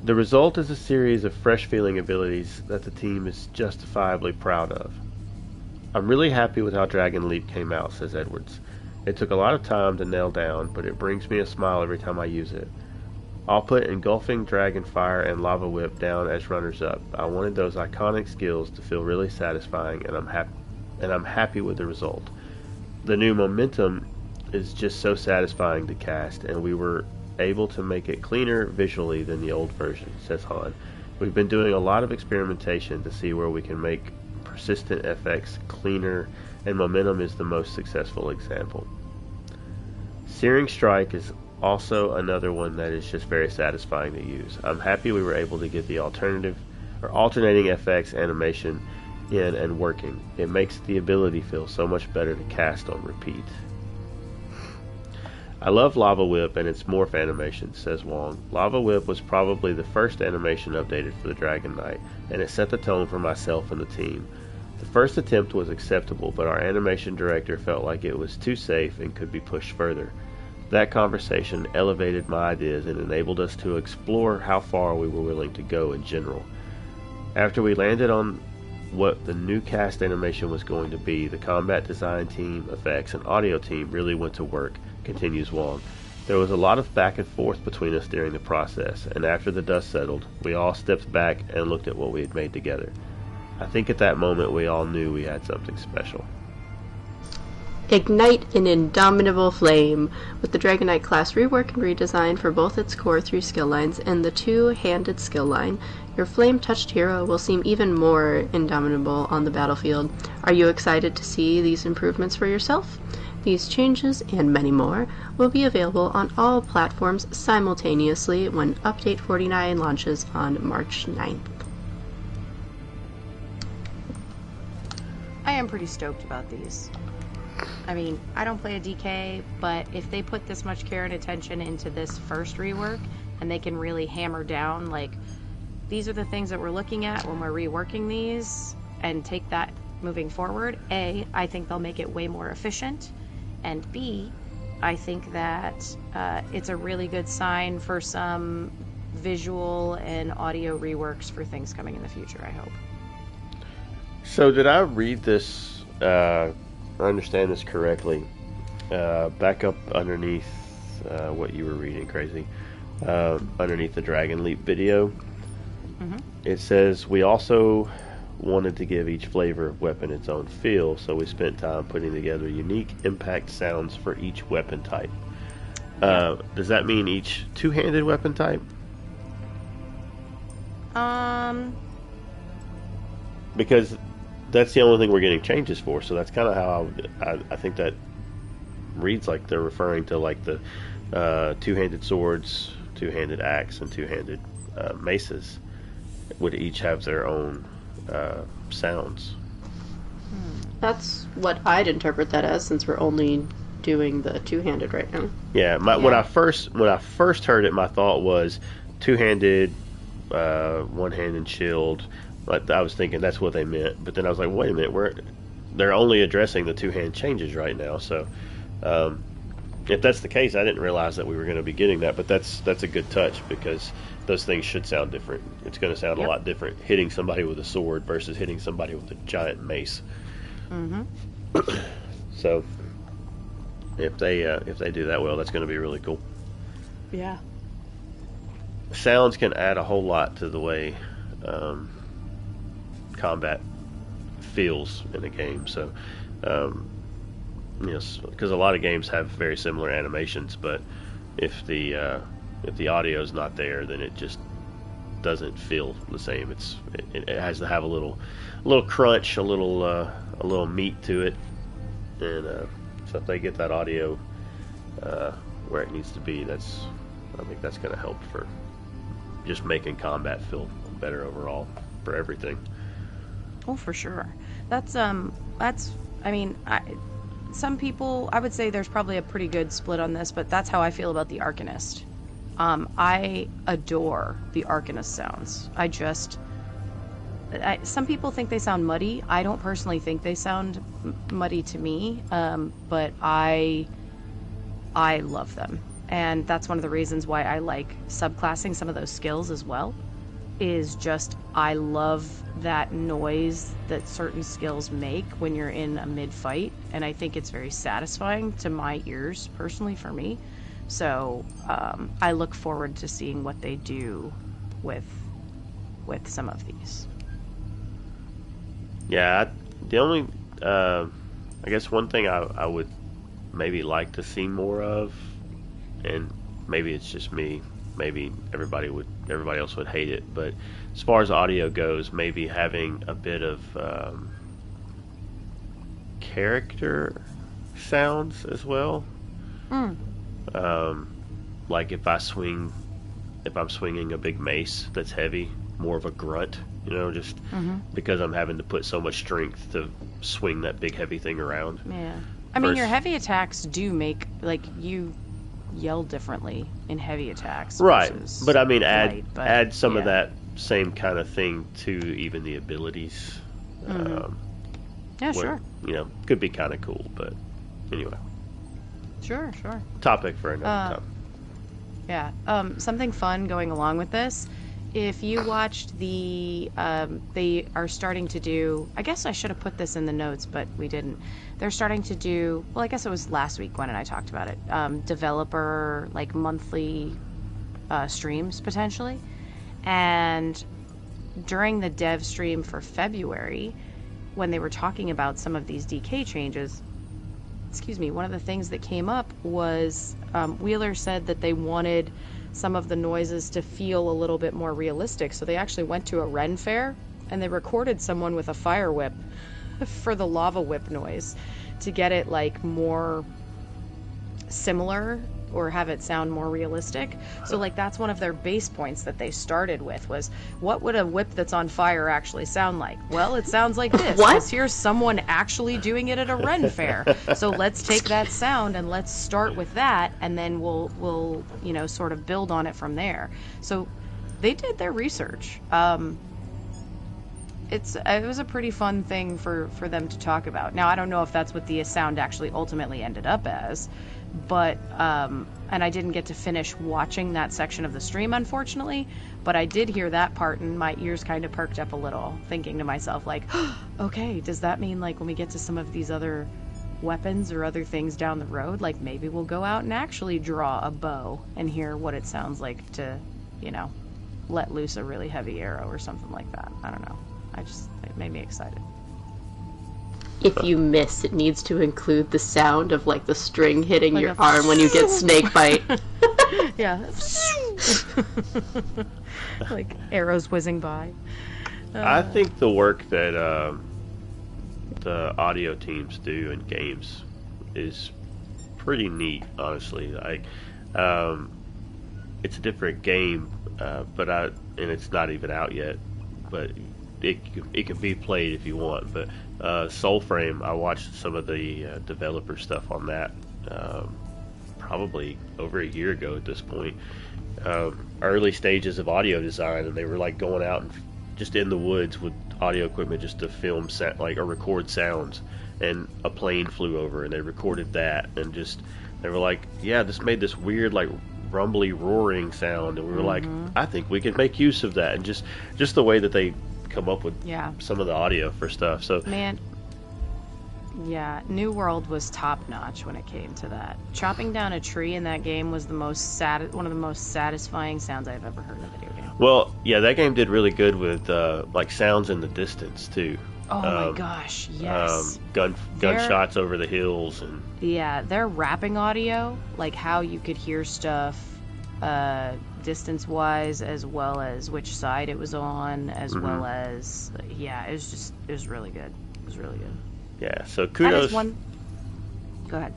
Speaker 3: The result is a series of fresh-feeling abilities that the team is justifiably proud of. I'm really happy with how Dragon Leap came out, says Edwards. It took a lot of time to nail down, but it brings me a smile every time I use it. I'll put Engulfing Dragon Fire and Lava Whip down as runners-up. I wanted those iconic skills to feel really satisfying, and I'm happy with the result. The new Momentum is just so satisfying to cast, and we were able to make it cleaner visually than the old version, says Han. We've been doing a lot of experimentation to see where we can make persistent FX cleaner, and Momentum is the most successful example. Searing Strike is also another one that is just very satisfying to use. I'm happy we were able to get the alternating FX animation in and working. It makes the ability feel so much better to cast on repeat. I love Lava Whip and its morph animation, says Wong. Lava Whip was probably the first animation updated for the Dragon Knight, and it set the tone for myself and the team. The first attempt was acceptable, but our animation director felt like it was too safe and could be pushed further. That conversation elevated my ideas and enabled us to explore how far we were willing to go in general. After we landed on what the new cast animation was going to be, the combat design team, effects, and audio team really went to work, continues Wong. There was a lot of back and forth between us during the process, and after the dust settled, we all stepped back and looked at what we had made together. I think at that moment we all knew we had something special.
Speaker 1: Ignite an indomitable flame. With the Dragonite class rework and redesign for both its core 3 skill lines and the 2-handed skill line, your flame-touched hero will seem even more indomitable on the battlefield. Are you excited to see these improvements for yourself? These changes, and many more, will be available on all platforms simultaneously when Update 49 launches on March 9th.
Speaker 2: I am pretty stoked about these. I mean, I don't play a DK, but if they put this much care and attention into this first rework, and they can really hammer down, like, these are the things that we're looking at when we're reworking these, and take that moving forward, A, I think they'll make it way more efficient, and B, I think that it's a really good sign for some visual and audio reworks for things coming in the future, I hope.
Speaker 3: So did I read this, I understand this correctly, back up underneath what you were reading, Crazy, underneath the Dragon Leap video, it says, we also wanted to give each flavor of weapon its own feel, so we spent time putting together unique impact sounds for each weapon type. Does that mean each two-handed weapon type? Because that's the only thing we're getting changes for, so that's kind of how I think that reads, like they're referring to like the two-handed swords, two-handed axe, and two-handed maces would each have their own sounds.
Speaker 1: That's what I'd interpret that as, since we're only doing the two-handed right now.
Speaker 3: Yeah, when I first heard it, my thought was two-handed, one-handed shield. Like, I was thinking that's what they meant, but then I was like, wait a minute, they're only addressing the two-hand changes right now. So, if that's the case, I didn't realize that we were going to be getting that. But that's a good touch, because those things should sound different. It's going to sound a lot different hitting somebody with a sword versus hitting somebody with a giant mace. So, if they do that well, that's going to be really cool.
Speaker 2: Yeah.
Speaker 3: Sounds can add a whole lot to the way combat feels in a game. So, because a lot of games have very similar animations, but if the audio is not there, then it just doesn't feel the same. It has to have a little crunch, a little meat to it, and so if they get that audio where it needs to be, I think that's going to help for just making combat feel better overall for everything.
Speaker 2: Oh, for sure. Some people, I would say there's probably a pretty good split on this, but that's how I feel about the Arcanist. I adore the Arcanist sounds. Some people think they sound muddy. I don't personally think they sound muddy to me, but I love them. And that's one of the reasons why I like subclassing some of those skills as well, is just I love that noise that certain skills make when you're in a mid-fight, and I think it's very satisfying to my ears, personally, for me. So I look forward to seeing what they do with some of these.
Speaker 3: Yeah, the only I guess one thing I would maybe like to see more of, and maybe it's just me, maybe everybody else would hate it, but as far as audio goes, maybe having a bit of character sounds as well. Like if I'm swinging a big mace that's heavy, more of a grunt, just because I'm having to put so much strength to swing that big heavy thing around.
Speaker 2: Yeah, I mean, your heavy attacks do make, like, you yell differently in heavy attacks,
Speaker 3: right? But I mean, add some of
Speaker 2: yeah.
Speaker 3: that same kind of thing to even the abilities.
Speaker 2: Yeah, sure.
Speaker 3: Could be kind of cool, but anyway.
Speaker 2: Sure.
Speaker 3: Topic for another time.
Speaker 2: Yeah. Something fun going along with this. If you watched they are starting to do, I guess I should have put this in the notes, but we didn't. They're starting to do, well, I guess it was last week Gwen and I talked about it, developer, like, monthly streams, potentially. And during the dev stream for February, when they were talking about some of these DK changes, one of the things that came up was Wheeler said that they wanted some of the noises to feel a little bit more realistic. So they actually went to a Ren fair and they recorded someone with a fire whip for the lava whip noise to get it like more similar or have it sound more realistic. So like that's one of their base points that they started with was, what would a whip that's on fire actually sound like? Well, it sounds like this.
Speaker 1: What?
Speaker 2: 'Cause here's someone actually doing it at a Ren fair. So let's take that sound and let's start with that, and then we'll you know, sort of build on it from there. So they did their research. It was a pretty fun thing for them to talk about. Now, I don't know if that's what the sound actually ultimately ended up as, but and I didn't get to finish watching that section of the stream, unfortunately, but I did hear that part and my ears kind of perked up a little, thinking to myself like, okay, does that mean like when we get to some of these other weapons or other things down the road, like maybe we'll go out and actually draw a bow and hear what it sounds like to, you know, let loose a really heavy arrow or something like that. I don't know. It made me excited.
Speaker 1: If you miss, it needs to include the sound of like the string hitting
Speaker 2: Like
Speaker 1: your
Speaker 2: a
Speaker 1: arm when you get snake bite.
Speaker 2: Yeah. Like arrows whizzing by.
Speaker 3: I think the work that the audio teams do in games is pretty neat, honestly. Like, it's a different game, and it's not even out yet, but it can be played if you want. But Soulframe, I watched some of the developer stuff on that probably over a year ago at this point. Early stages of audio design, and they were like going out and just in the woods with audio equipment just to film or record sounds. And a plane flew over, and they recorded that, and just they were like, yeah, this made this weird like rumbly roaring sound, and we were like, I think we can make use of that, and just the way that they come up with some of the audio for stuff. So
Speaker 2: Man, yeah, New World was top notch when it came to that. Chopping down a tree in that game was one of the most satisfying sounds I've ever heard in a video game.
Speaker 3: well, yeah, that game did really good with like sounds in the distance too.
Speaker 2: Oh my gosh, yes.
Speaker 3: Gunshots over the hills, and
Speaker 2: Yeah, their rapping audio, like how you could hear stuff distance-wise, as well as which side it was on, as well as, it was really good. It was really good.
Speaker 3: yeah. So
Speaker 2: That
Speaker 3: kudos.
Speaker 2: is one... Go ahead.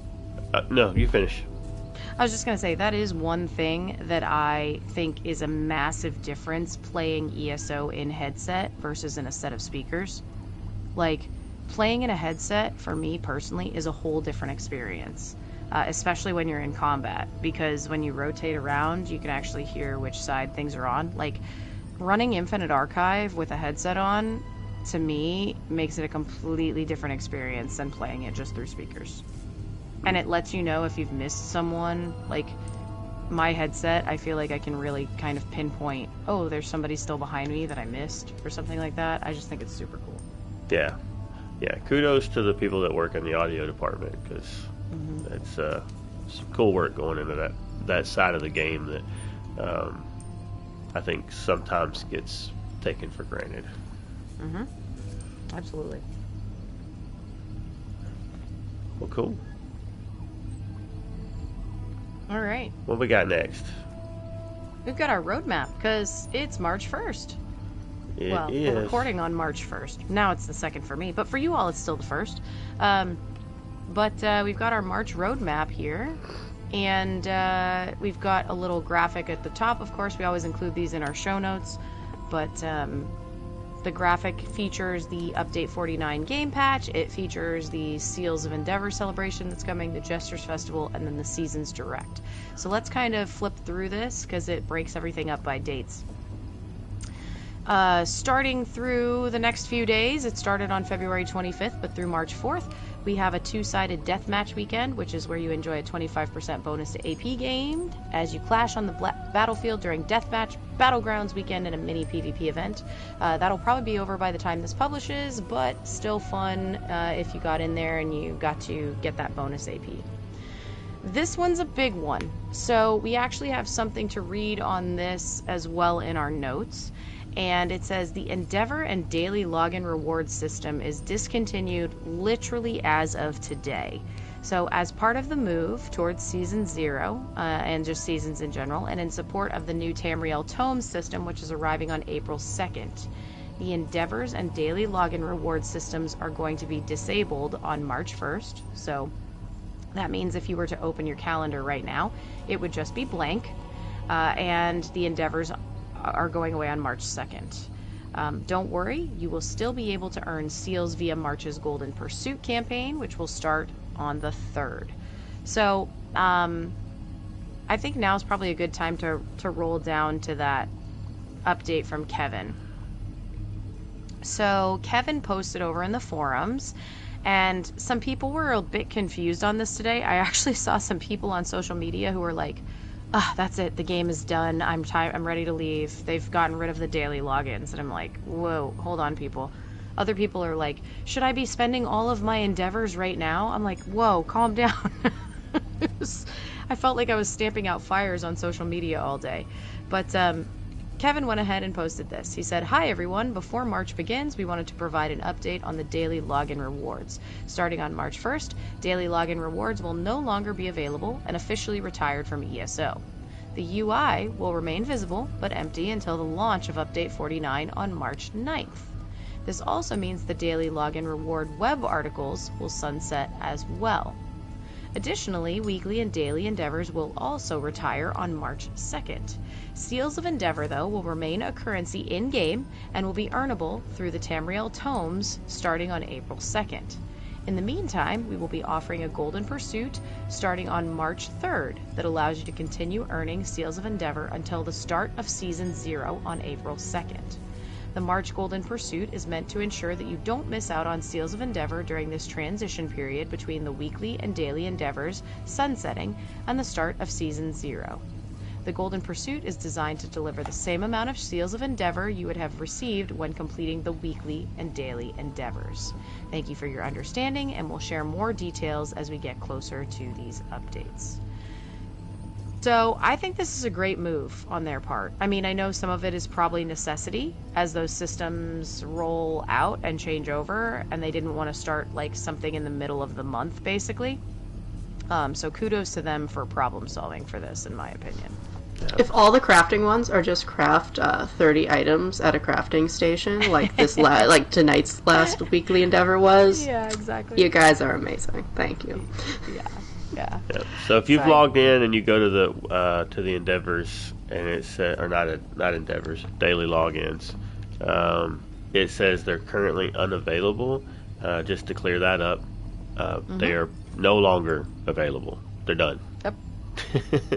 Speaker 3: No, you finish.
Speaker 2: I was just going to say, that is one thing that I think is a massive difference playing ESO in headset versus in a set of speakers. Like, playing in a headset, for me personally, is a whole different experience. Especially when you're in combat, because when you rotate around, you can actually hear which side things are on. Like, running Infinite Archive with a headset on, to me, makes it a completely different experience than playing it just through speakers. And it lets you know if you've missed someone. Like, my headset, I feel like I can really kind of pinpoint, oh, there's somebody still behind me that I missed, or something like that. I just think it's super cool.
Speaker 3: Yeah. Kudos to the people that work in the audio department, because it's some cool work going into that side of the game that I think sometimes gets taken for granted.
Speaker 2: Absolutely.
Speaker 3: Well, cool.
Speaker 2: All right.
Speaker 3: What we got next?
Speaker 2: We've got our roadmap, because it's March 1st. We're recording on March 1st. Now it's the 2nd for me, but for you all, it's still the 1st. But we've got our March roadmap here, and we've got a little graphic at the top. Of course, we always include these in our show notes, but the graphic features the Update 49 game patch. It features the Seals of Endeavor celebration that's coming, the Jesters Festival, and then the Seasons Direct. So let's kind of flip through this, because it breaks everything up by dates. Starting through the next few days, it started on February 25th, but through March 4th, we have a two-sided deathmatch weekend, which is where you enjoy a 25% bonus to AP gained as you clash on the battlefield during Deathmatch, Battlegrounds weekend, and a mini PvP event. That'll probably be over by the time this publishes, but still fun if you got in there and you got to get that bonus AP. This one's a big one, so we actually have something to read on this as well in our notes. And it says the Endeavor and daily login reward system is discontinued literally as of today. So as part of the move towards Season 0, and just seasons in general, and in support of the new Tamriel Tome system, which is arriving on April 2nd, the Endeavors and daily login reward systems are going to be disabled on March 1st. So that means if you were to open your calendar right now, it would just be blank, and the Endeavors are going away on March 2nd. Don't worry, you will still be able to earn seals via March's Golden Pursuit campaign, which will start on the 3rd. So I think now is probably a good time to roll down to that update from Kevin. So Kevin posted over in the forums, and some people were a bit confused on this today. I actually saw some people on social media who were like, that's it, the game is done, I'm ready to leave, they've gotten rid of the daily logins. And I'm like, whoa, hold on, people. Other people are like, should I be spending all of my Endeavors right now? I'm like, whoa, calm down. I felt like I was stamping out fires on social media all day. But Kevin went ahead and posted this. He said, "Hi everyone, before March begins, we wanted to provide an update on the daily login rewards. Starting on March 1st, daily login rewards will no longer be available and officially retired from ESO. The UI will remain visible but empty until the launch of Update 49 on March 9th. This also means the daily login reward web articles will sunset as well. Additionally, weekly and daily endeavors will also retire on March 2nd. Seals of Endeavor, though, will remain a currency in-game and will be earnable through the Tamriel Tomes starting on April 2nd. In the meantime, we will be offering a Golden Pursuit starting on March 3rd that allows you to continue earning Seals of Endeavor until the start of Season 0 on April 2nd. The March Golden Pursuit is meant to ensure that you don't miss out on Seals of Endeavor during this transition period between the weekly and daily endeavors sunsetting and the start of Season 0. The Golden Pursuit is designed to deliver the same amount of Seals of Endeavor you would have received when completing the weekly and daily endeavors. Thank you for your understanding, and we'll share more details as we get closer to these updates." So I think this is a great move on their part. I mean, I know some of it is probably necessity as those systems roll out and change over, and they didn't want to start like something in the middle of the month, basically. So kudos to them for problem solving for this, in my opinion.
Speaker 1: If all the crafting ones are just craft 30 items at a crafting station, like this, like tonight's last weekly endeavor was,
Speaker 2: Yeah, exactly.
Speaker 1: you guys are amazing. Thank you.
Speaker 2: Yeah.
Speaker 3: So if you've logged in and you go to the endeavors and it says, or not endeavors, daily logins, it says they're currently unavailable. Just to clear that up, they are no longer available. They're done.
Speaker 2: Yep.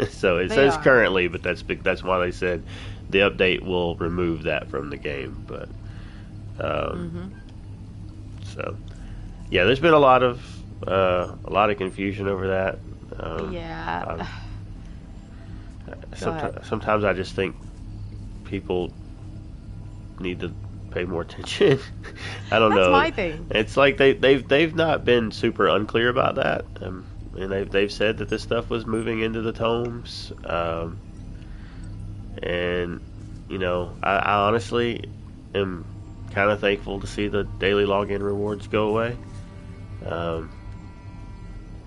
Speaker 3: So it says currently, but that's why they said the update will remove that from the game. But so yeah, there's been a lot of confusion over that. Sometimes I just think people need to pay more attention. I don't know.
Speaker 2: That's my thing.
Speaker 3: It's like they've not been super unclear about that. And they've said that this stuff was moving into the tomes, and you know, I honestly am kind of thankful to see the daily login rewards go away,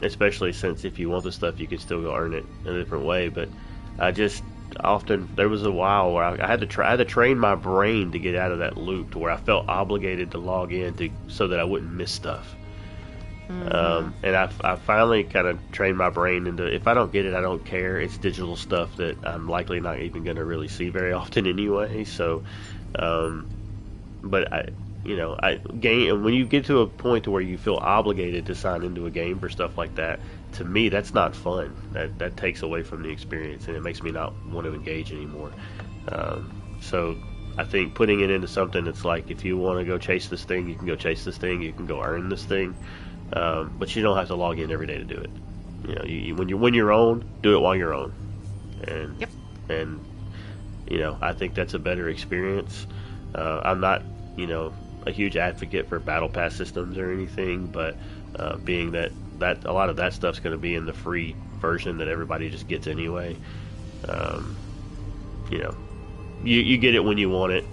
Speaker 3: especially since if you want the stuff, you can still go earn it in a different way. But I just often, there was a while where I had to train my brain to get out of that loop to where I felt obligated to log in so that I wouldn't miss stuff. And I finally kind of trained my brain into, if I don't get it, I don't care. It's digital stuff that I'm likely not even going to really see very often anyway. So, but when you get to a point to where you feel obligated to sign into a game for stuff like that, to me, that's not fun. That takes away from the experience, and it makes me not want to engage anymore. So I think putting it into something that's like, if you want to go chase this thing, you can go chase this thing, you can go earn this thing. But you don't have to log in every day to do it. You know, when you're on, do it while you're on, and I think that's a better experience. I'm not a huge advocate for battle pass systems or anything, but being that a lot of that stuff's going to be in the free version that everybody just gets anyway. You get it when you want it,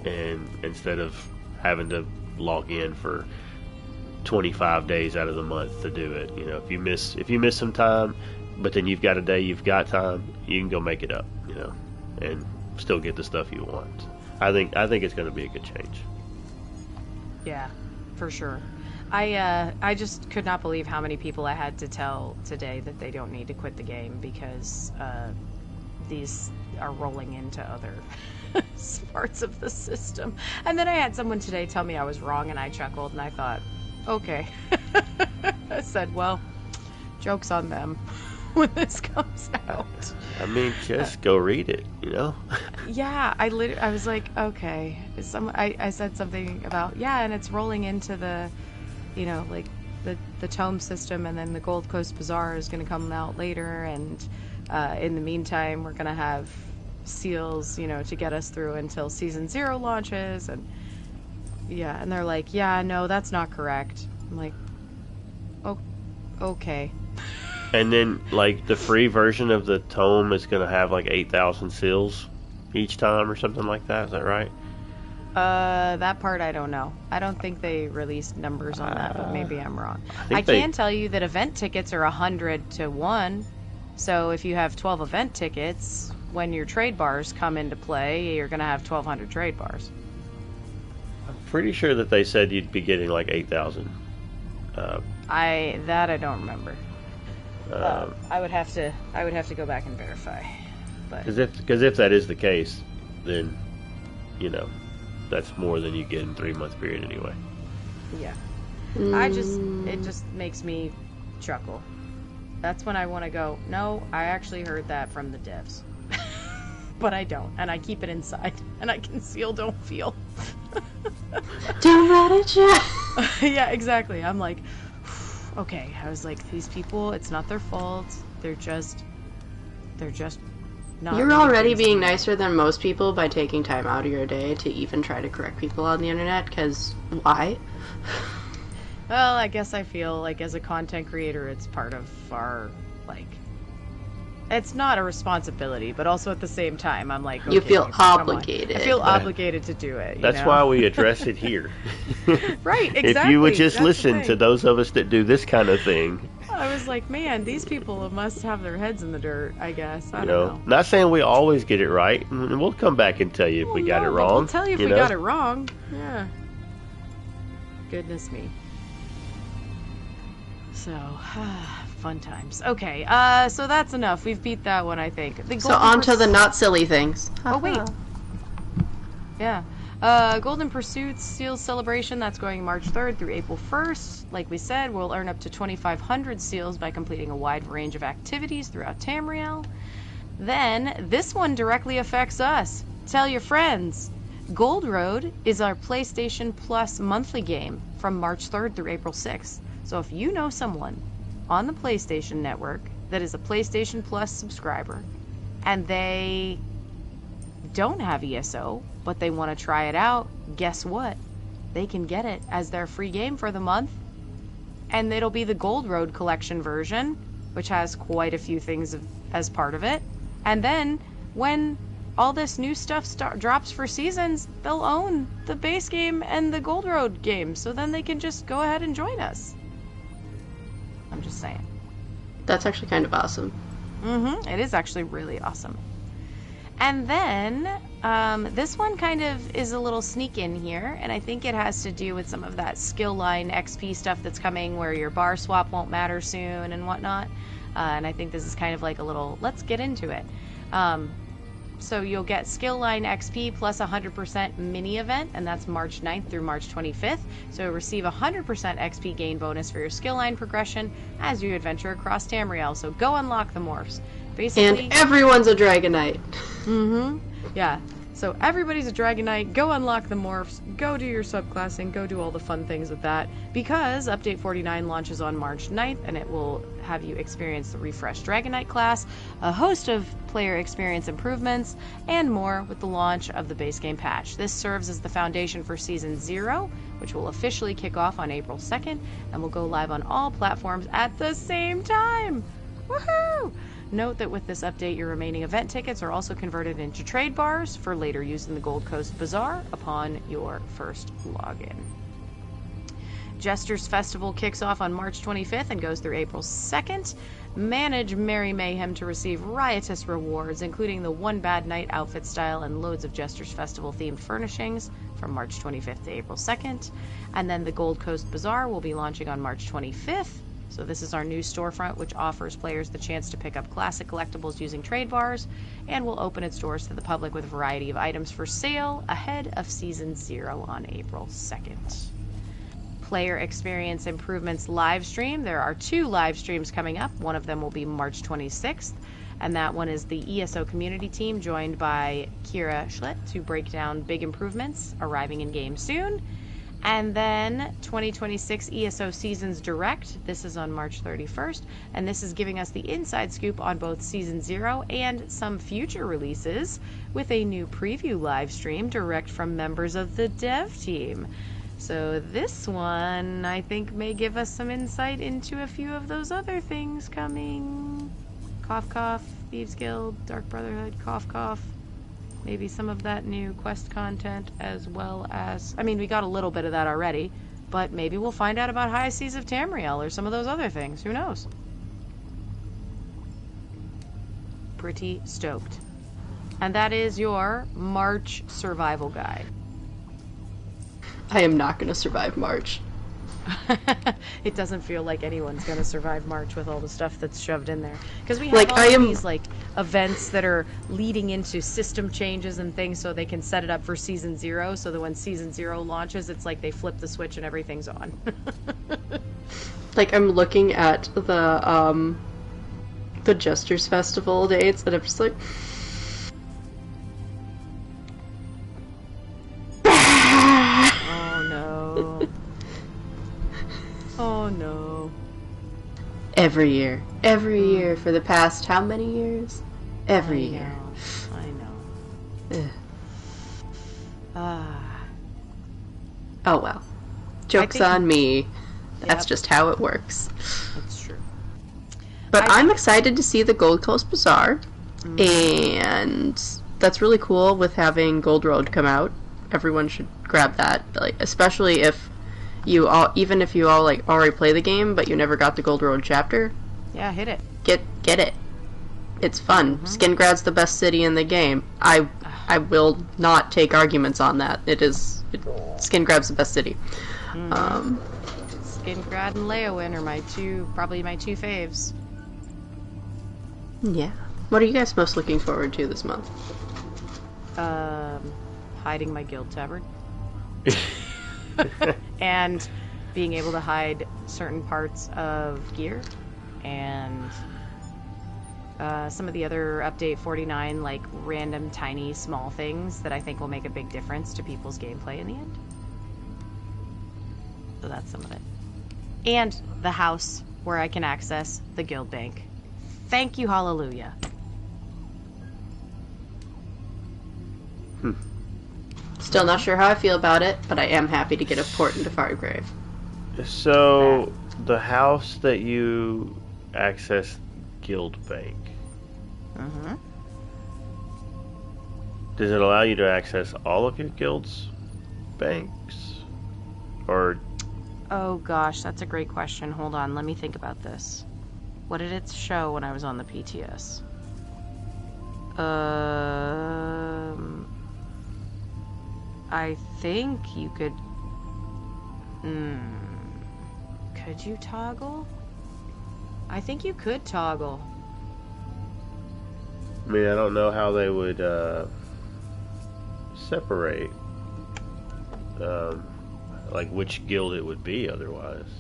Speaker 3: and instead of having to log in for 25 days out of the month to do it. You know, if you miss some time, but then you've got a day you've got time, you can go make it up. You know, and still get the stuff you want. I think it's going to be a good change.
Speaker 2: Yeah, for sure. I just could not believe how many people I had to tell today that they don't need to quit the game because these are rolling into other parts of the system. And then I had someone today tell me I was wrong, and I chuckled, and I thought, okay. I said, well, joke's on them when this comes out.
Speaker 3: I mean, just go read it, you know?
Speaker 2: Yeah, I was like, okay. I said something about, yeah, and it's rolling into the, you know, like the tome system, and then the Gold Coast Bazaar is going to come out later, and in the meantime, we're going to have seals, you know, to get us through until Season 0 launches, and yeah, and they're like, yeah, no, that's not correct. I'm like, oh, okay.
Speaker 3: And then, like, the free version of the tome is going to have, like, 8,000 seals each time or something like that. Is that right?
Speaker 2: That part I don't know. I don't think they released numbers on that, but maybe I'm wrong. I can tell you that event tickets are 100 to 1. So if you have 12 event tickets, when your trade bars come into play, you're going to have 1,200 trade bars.
Speaker 3: I'm pretty sure that they said you'd be getting, like, 8,000.
Speaker 2: I don't remember. I would have to go back and verify.
Speaker 3: Because if that is the case, then, you know, that's more than you get in 3-month period anyway.
Speaker 2: Yeah. It just makes me chuckle. That's when I want to go, no, I actually heard that from the devs. But I don't, and I keep it inside, and I conceal, don't feel.
Speaker 1: Don't let it show.
Speaker 2: Yeah, exactly. I'm like, okay. I was like, these people, it's not their fault. They're just not.
Speaker 1: You're already being nicer than most people by taking time out of your day to even try to correct people on the internet, because why?
Speaker 2: Well, I guess I feel like as a content creator, it's part of our, like, it's not a responsibility, but also at the same time, I'm like, okay,
Speaker 1: you feel obligated.
Speaker 2: I feel obligated to do it.
Speaker 3: That's why we address it here.
Speaker 2: Right, exactly.
Speaker 3: If you would just listen to those of us that do this kind of thing.
Speaker 2: I was like, man, these people must have their heads in the dirt, I guess. I don't know.
Speaker 3: Not saying we always get it right, and we'll come back and tell you if we got it wrong.
Speaker 2: We'll tell you if we got it wrong. Yeah. Goodness me. So, fun times. Okay, so that's enough. We've beat that one, I think.
Speaker 1: So on to the not silly things.
Speaker 2: Oh, wait. Yeah. Golden Pursuits Seals Celebration, that's going March 3rd through April 1st. Like we said, we'll earn up to 2,500 seals by completing a wide range of activities throughout Tamriel. Then, this one directly affects us. Tell your friends. Gold Road is our PlayStation Plus monthly game from March 3rd through April 6th. So if you know someone on the PlayStation Network that is a PlayStation Plus subscriber, and they don't have ESO, but they want to try it out, guess what? They can get it as their free game for the month. And it'll be the Gold Road Collection version, which has quite a few things as part of it. And then, when all this new stuff drops for seasons, they'll own the base game and the Gold Road game. So then they can just go ahead and join us. I'm just saying.
Speaker 1: That's actually kind of awesome.
Speaker 2: It is actually really awesome. And then, this one kind of is a little sneak in here, and I think it has to do with some of that skill line XP stuff that's coming where your bar swap won't matter soon and whatnot. And I think this is kind of like a little, let's get into it. So you'll get skill line XP plus 100% mini event, and that's March 9th through March 25th. So receive 100% XP gain bonus for your skill line progression as you adventure across Tamriel. So go unlock the morphs. Basically,
Speaker 1: and everyone's a Dragonite.
Speaker 2: Yeah. So everybody's a Dragonite. Go unlock the morphs. Go do your subclassing. Go do all the fun things with that. Because Update 49 launches on March 9th, and it will have you experience the refreshed Dragonite class, a host of player experience improvements, and more with the launch of the base game patch. This serves as the foundation for Season 0, which will officially kick off on April 2nd, and will go live on all platforms at the same time. Woohoo! Note that with this update, your remaining event tickets are also converted into trade bars for later use in the Gold Coast Bazaar upon your first login. Jester's Festival kicks off on March 25th and goes through April 2nd. Manage Merry Mayhem to receive riotous rewards, including the One Bad Night outfit style and loads of Jester's Festival themed furnishings from March 25th to April 2nd. And then the Gold Coast Bazaar will be launching on March 25th. So this is our new storefront, which offers players the chance to pick up classic collectibles using trade bars, and will open its doors to the public with a variety of items for sale ahead of Season 0 on April 2nd. Player Experience Improvements live stream. There are 2 live streams coming up. One of them will be March 26th, and that one is the ESO community team joined by Kira Schlitt to break down big improvements arriving in game soon. And then 2026 ESO Seasons Direct. This is on March 31st, and this is giving us the inside scoop on both Season 0 and some future releases with a new preview live stream direct from members of the dev team. So this one, I think, may give us some insight into a few of those other things coming. Cough, cough, Thieves Guild, Dark Brotherhood, cough, cough. Maybe some of that new quest content, as well as... I mean, we got a little bit of that already, but maybe we'll find out about High Seas of Tamriel or some of those other things. Who knows? Pretty stoked. And that is your March survival guide.
Speaker 1: I am not going to survive March.
Speaker 2: It doesn't feel like anyone's going to survive March with all the stuff that's shoved in there. Because we have these events that are leading into system changes and things so they can set it up for Season 0, so that when Season 0 launches, it's like they flip the switch and everything's on.
Speaker 1: Like, I'm looking at the Jester's Festival dates, and I'm just like...
Speaker 2: Oh no.
Speaker 1: Every year for the past how many years? Every year.
Speaker 2: I know.
Speaker 1: Oh well. Joke's on me. That's just how it works.
Speaker 2: That's true.
Speaker 1: But I'm excited to see the Gold Coast Bazaar, and that's really cool with having Gold Road come out. Everyone should grab that, like, especially if you all, even if you all like already play the game, but you never got the Gold Road chapter.
Speaker 2: Yeah, hit it.
Speaker 1: Get it. It's fun. Skingrad's the best city in the game. I will not take arguments on that. Skingrad's the best city.
Speaker 2: Skingrad and Leowin are probably my two faves.
Speaker 1: Yeah. What are you guys most looking forward to this month?
Speaker 2: Hiding my guild tabard. And being able to hide certain parts of gear, and some of the other update 49, like random tiny small things that I think will make a big difference to people's gameplay in the end. So that's some of it. And the house where I can access the guild bank. Thank you, hallelujah.
Speaker 1: Still not sure how I feel about it, but I am happy to get a port into Firegrave.
Speaker 3: So, the house that you access guild bank, does it allow you to access all of your guild's banks? Or...
Speaker 2: Oh gosh, that's a great question. Hold on, let me think about this. What did it show when I was on the PTS? I think you could... Could you toggle? I think you could toggle.
Speaker 3: I mean, I don't know how they would separate, like which guild it would be otherwise.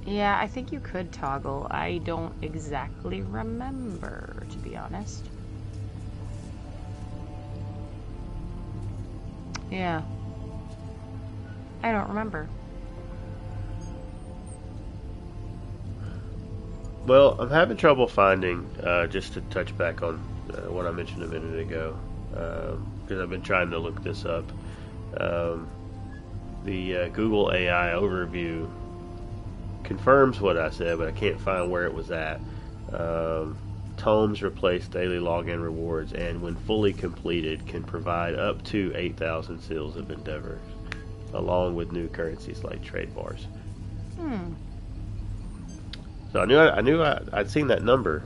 Speaker 2: Yeah, I think you could toggle. I don't exactly remember, to be honest. Yeah. I don't remember.
Speaker 3: Well, I'm having trouble finding, just to touch back on what I mentioned a minute ago, because I've been trying to look this up. The Google AI overview confirms what I said, but I can't find where it was at. Tomes replace daily login rewards, and when fully completed, can provide up to 8,000 seals of endeavor. along with new currencies like trade bars.
Speaker 2: Hmm.
Speaker 3: So I knew I'd seen that number,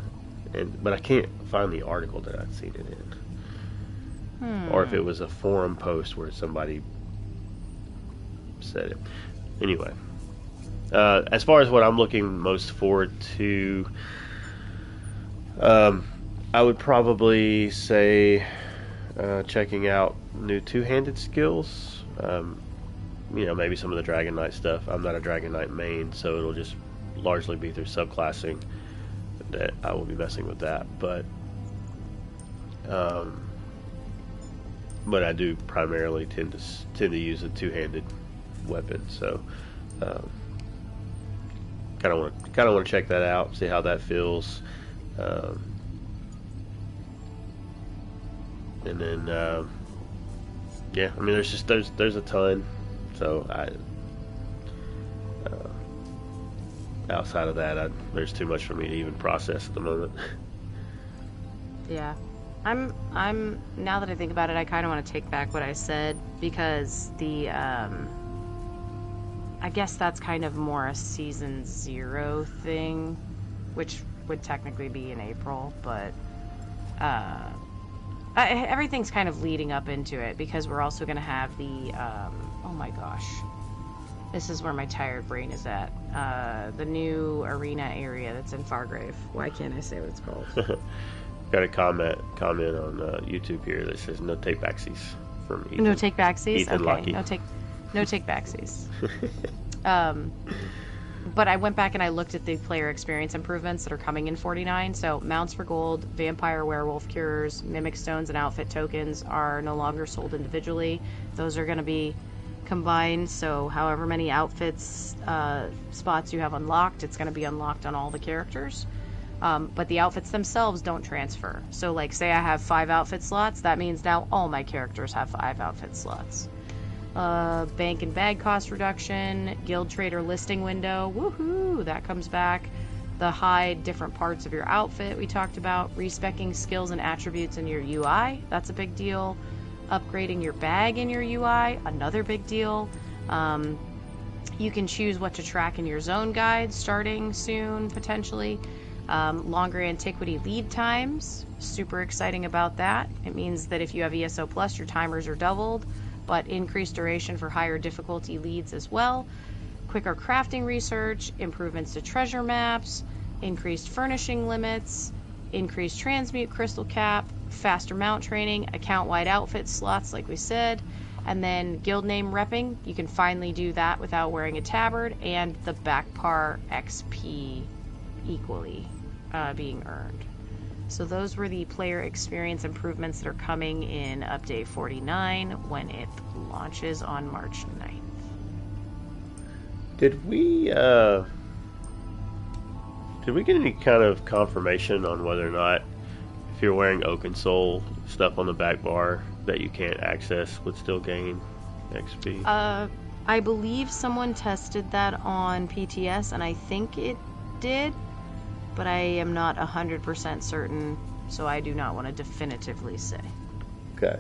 Speaker 3: but I can't find the article that I'd seen it in, or if it was a forum post where somebody said it. Anyway, as far as what I'm looking most forward to, I would probably say checking out new two-handed skills. Maybe some of the Dragon Knight stuff. I'm not a Dragon Knight main, so it'll just largely be through subclassing that I will be messing with that. But I do primarily tend to use a two-handed weapon. So kind of want to check that out, see how that feels. And then, there's a ton. So outside of that, there's too much for me to even process at the moment.
Speaker 2: Yeah, I'm now that I think about it, I kind of want to take back what I said, because I guess that's kind of more a season 0 thing, which would technically be in April, but everything's kind of leading up into it, because we're also going to have the oh my gosh, this is where my tired brain is at, the new arena area that's in Fargrave. Why can't I say what it's called?
Speaker 3: Got a comment on YouTube here that says no take backsies from Ethan.
Speaker 2: No take backsies?
Speaker 3: Ethan
Speaker 2: Okay,
Speaker 3: Lucky.
Speaker 2: no take backsies. But I went back and I looked at the player experience improvements that are coming in 49. So mounts for gold, vampire werewolf cures, mimic stones, and outfit tokens are no longer sold individually. Those are going to be combined. So however many outfits spots you have unlocked, it's going to be unlocked on all the characters. But the outfits themselves don't transfer. So like say I have 5 outfit slots, that means now all my characters have 5 outfit slots. Bank and bag cost reduction, guild trader listing window, woohoo, that comes back. The hide different parts of your outfit we talked about, respecking skills and attributes in your UI, that's a big deal. Upgrading your bag in your UI, another big deal. You can choose what to track in your zone guide starting soon, potentially. Longer antiquity lead times, super exciting about that. It means that if you have ESO Plus, your timers are doubled, but increased duration for higher difficulty leads as well. Quicker crafting research, improvements to treasure maps, increased furnishing limits, increased transmute crystal cap, faster mount training, account-wide outfit slots like we said, and then guild name repping. You can finally do that without wearing a tabard, and the back par XP equally being earned. So those were the player experience improvements that are coming in update 49 when it launches on March 9th.
Speaker 3: Did we get any kind of confirmation on whether or not if you're wearing Oaken Soul stuff on the back bar that you can't access would still gain XP?
Speaker 2: I believe someone tested that on PTS, and I think it did, but I am not 100% certain, so I do not want to definitively say.
Speaker 3: Okay.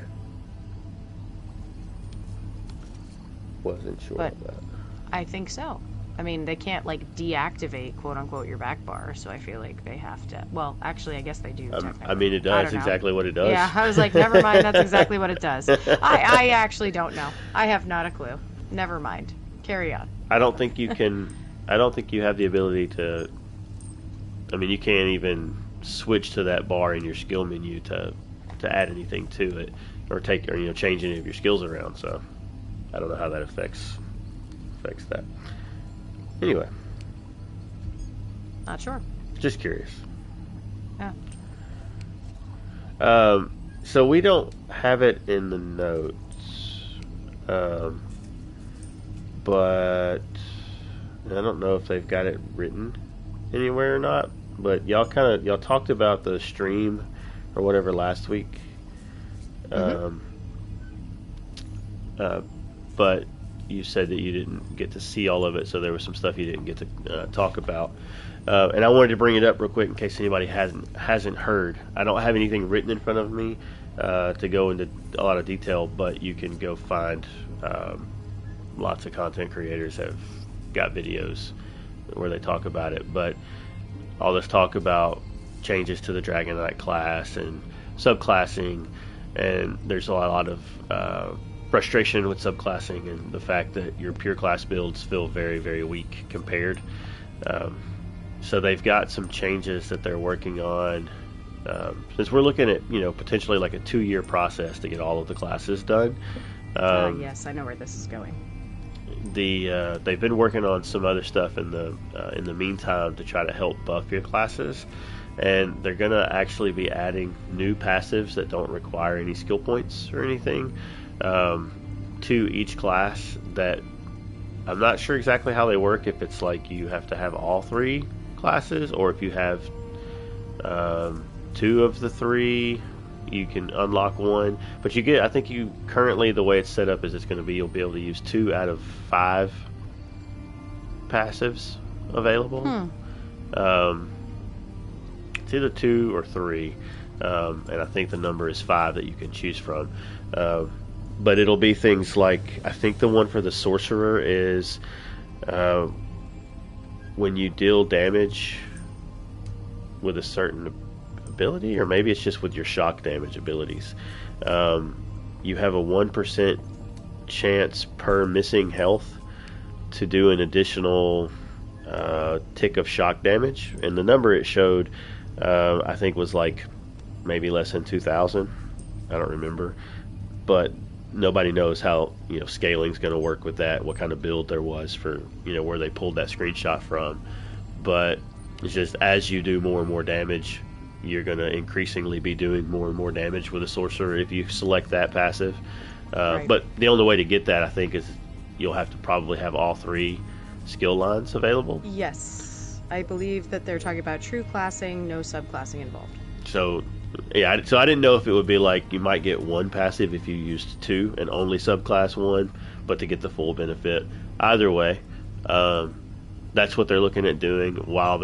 Speaker 3: Wasn't sure
Speaker 2: But
Speaker 3: of that.
Speaker 2: I think so. I mean, they can't, like, deactivate, quote-unquote, your back bar, so I feel like they have to... Well, actually, I guess they do, technically.
Speaker 3: I mean, it does exactly what it does.
Speaker 2: Yeah, I was like, never mind, that's exactly what it does. I actually don't know. I have not a clue. Never mind. Carry on.
Speaker 3: I don't think you can... I don't think you have the ability to... I mean, you can't even switch to that bar in your skill menu to add anything to it, or change any of your skills around. So I don't know how that affects that. Anyway,
Speaker 2: Not sure.
Speaker 3: just curious.
Speaker 2: Yeah.
Speaker 3: So we don't have it in the notes, but I don't know if they've got it written anywhere or not. But y'all talked about the stream or whatever last week. But you said that you didn't get to see all of it, so there was some stuff you didn't get to talk about. And I wanted to bring it up real quick in case anybody hasn't heard. I don't have anything written in front of me to go into a lot of detail, but you can go find lots of content creators have got videos where they talk about it. But all this talk about changes to the Dragon Knight class and subclassing, and there's a lot of frustration with subclassing and the fact that your pure class builds feel very, very weak compared. So they've got some changes that they're working on. Since we're looking at, potentially like a 2-year process to get all of the classes done.
Speaker 2: Yes, I know where this is going.
Speaker 3: They've been working on some other stuff in the meantime to try to help buff your classes, and they're gonna actually be adding new passives that don't require any skill points or anything to each class. That I'm not sure exactly how they work. If it's like you have to have all 3 classes, or if you have 2 of the 3, you can unlock one. But I think currently the way it's set up is you'll be able to use 2 out of 5 passives available. It's either 2 or 3, and I think the number is 5 that you can choose from. But it'll be things like, I think the one for the sorcerer is when you deal damage with a certain ability, or maybe it's just with your shock damage abilities, you have a 1% chance per missing health to do an additional tick of shock damage, and the number it showed I think was like maybe less than 2,000. I don't remember, but nobody knows how scaling's going to work with that, what kind of build there was for where they pulled that screenshot from. But it's just, as you do more and more damage, you're going to increasingly be doing more and more damage with a sorcerer if you select that passive.
Speaker 2: Right.
Speaker 3: But the only way to get that, I think, is you'll have to probably have all 3 skill lines available.
Speaker 2: Yes, I believe that they're talking about true classing, no subclassing involved.
Speaker 3: So I didn't know if it would be like you might get 1 passive if you used 2 and only subclass 1, but to get the full benefit. Either way, that's what they're looking at doing while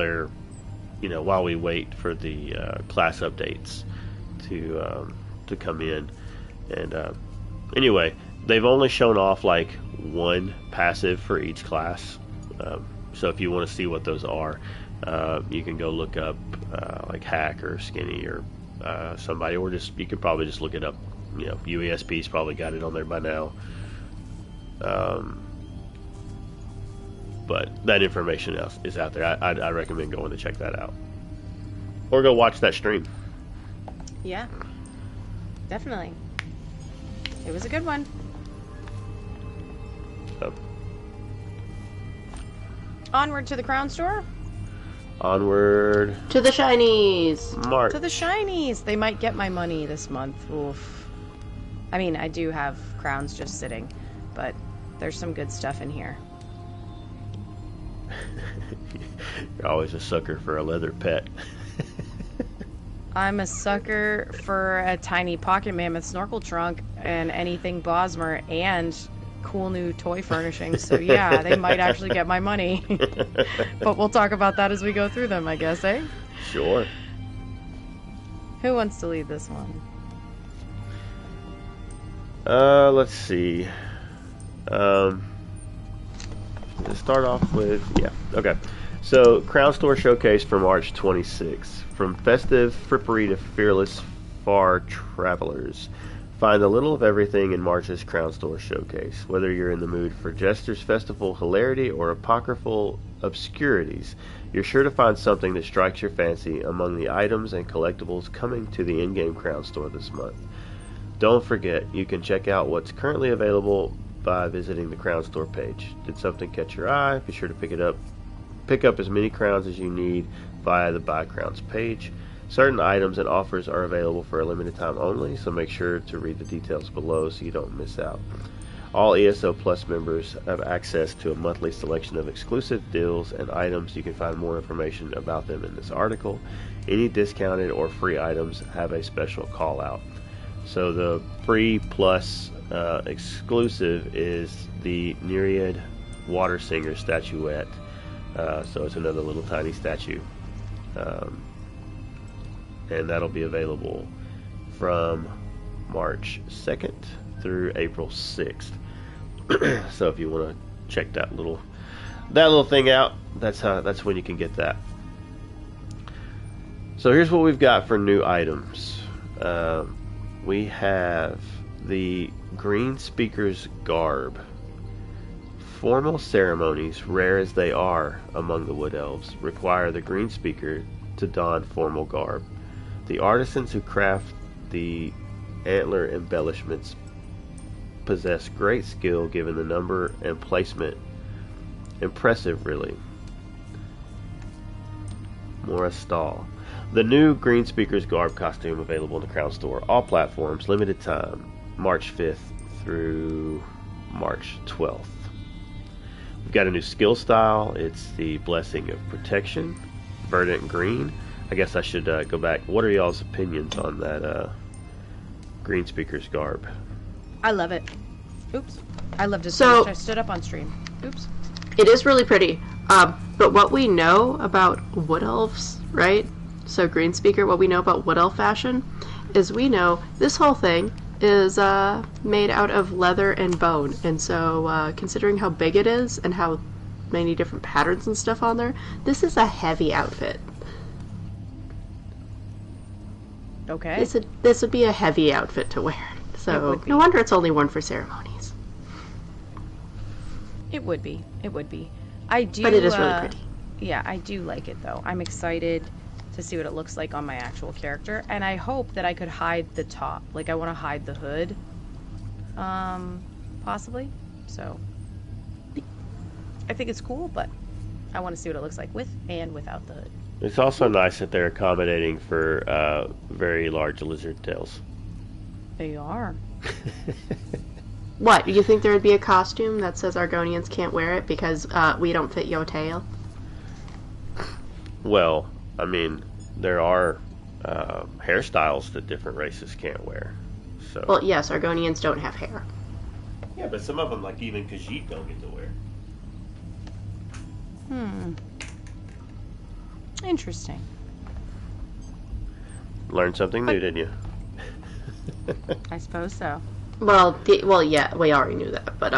Speaker 3: we wait for the class updates to come in. And anyway, they've only shown off like 1 passive for each class. So if you want to see what those are, you can go look up like Hack or Skinny or somebody, or you could probably just look it up. UESP's probably got it on there by now. But that information is out there. I recommend going to check that out, or go watch that stream.
Speaker 2: Yeah, definitely. It was a good one.
Speaker 3: So,
Speaker 2: onward to the Crown Store.
Speaker 3: Onward
Speaker 1: To the shinies!
Speaker 3: March.
Speaker 2: To the shinies. They might get my money this month. Oof. I mean, I do have crowns just sitting, but there's some good stuff in here.
Speaker 3: You're always a sucker for a leather pet.
Speaker 2: I'm a sucker for a tiny pocket mammoth snorkel trunk and anything Bosmer and cool new toy furnishings. So yeah, they might actually get my money. But we'll talk about that as we go through them, I guess, eh?
Speaker 3: Sure.
Speaker 2: Who wants to lead this one?
Speaker 3: Let's see. Let's start off with, okay. So, Crown Store Showcase for March 26th. From festive frippery to fearless far travelers. Find a little of everything in March's Crown Store Showcase. Whether you're in the mood for Jester's Festival hilarity or apocryphal obscurities, you're sure to find something that strikes your fancy among the items and collectibles coming to the in-game Crown Store this month. Don't forget, you can check out what's currently available by visiting the Crown Store page. Did something catch your eye? Be sure to pick it up. Pick up as many crowns as you need via the Buy Crowns page. Certain items and offers are available for a limited time only, so make sure to read the details below so you don't miss out. All ESO Plus members have access to a monthly selection of exclusive deals and items. You can find more information about them in this article. Any discounted or free items have a special call out. So the free plus exclusive is the Nereid Water Singer statuette. So it's another little tiny statue. And that'll be available from March 2nd through April 6th. So if you want to check that little thing out, that's when you can get that. So here's what we've got for new items. We have the Green Speaker's Garb. Formal ceremonies, rare as they are among the Wood Elves, require the Green Speaker to don formal garb. The artisans who craft the antler embellishments possess great skill given the number and placement. Impressive, really. Morris Stahl. The new Green Speaker's Garb costume available in the Crown Store. All platforms, limited time, March 5th through March 12th. We've got a new skill style. It's the Blessing of Protection, Verdant Green. I guess I should go back. What are y'all's opinions on that Green Speaker's Garb?
Speaker 2: I love it. Oops. I loved it
Speaker 1: So-
Speaker 2: so much I stood up on stream. Oops.
Speaker 1: It is really pretty. But what we know about Wood Elves, right? So Green Speaker, what we know about Wood Elf fashion is we know this whole thing is made out of leather and bone. And so considering how big it is and how many different patterns and stuff on there, this is a heavy outfit.
Speaker 2: Okay.
Speaker 1: This would be a heavy outfit to wear.
Speaker 2: It
Speaker 1: So
Speaker 2: would be.
Speaker 1: no wonder it's only worn for ceremonies.
Speaker 2: It would be. It would be. I do.
Speaker 1: But it is really pretty.
Speaker 2: Yeah, I do like it though. I'm excited to see what it looks like on my actual character, and I hope that I could hide the top. Like I want to hide the hood, possibly. So I think it's cool, but I want to see what it looks like with and without the hood.
Speaker 3: It's also nice that they're accommodating for very large lizard tails.
Speaker 2: They are.
Speaker 1: What, you think there would be a costume that says Argonians can't wear it because we don't fit your tail?
Speaker 3: Well, I mean, there are hairstyles that different races can't wear. So.
Speaker 1: Well, yes, Argonians don't have hair.
Speaker 3: Yeah, but some of them, like even Khajiit, don't get to wear.
Speaker 2: Interesting.
Speaker 3: Learned something new, didn't you?
Speaker 2: I suppose so.
Speaker 1: Well, yeah, we already knew that, but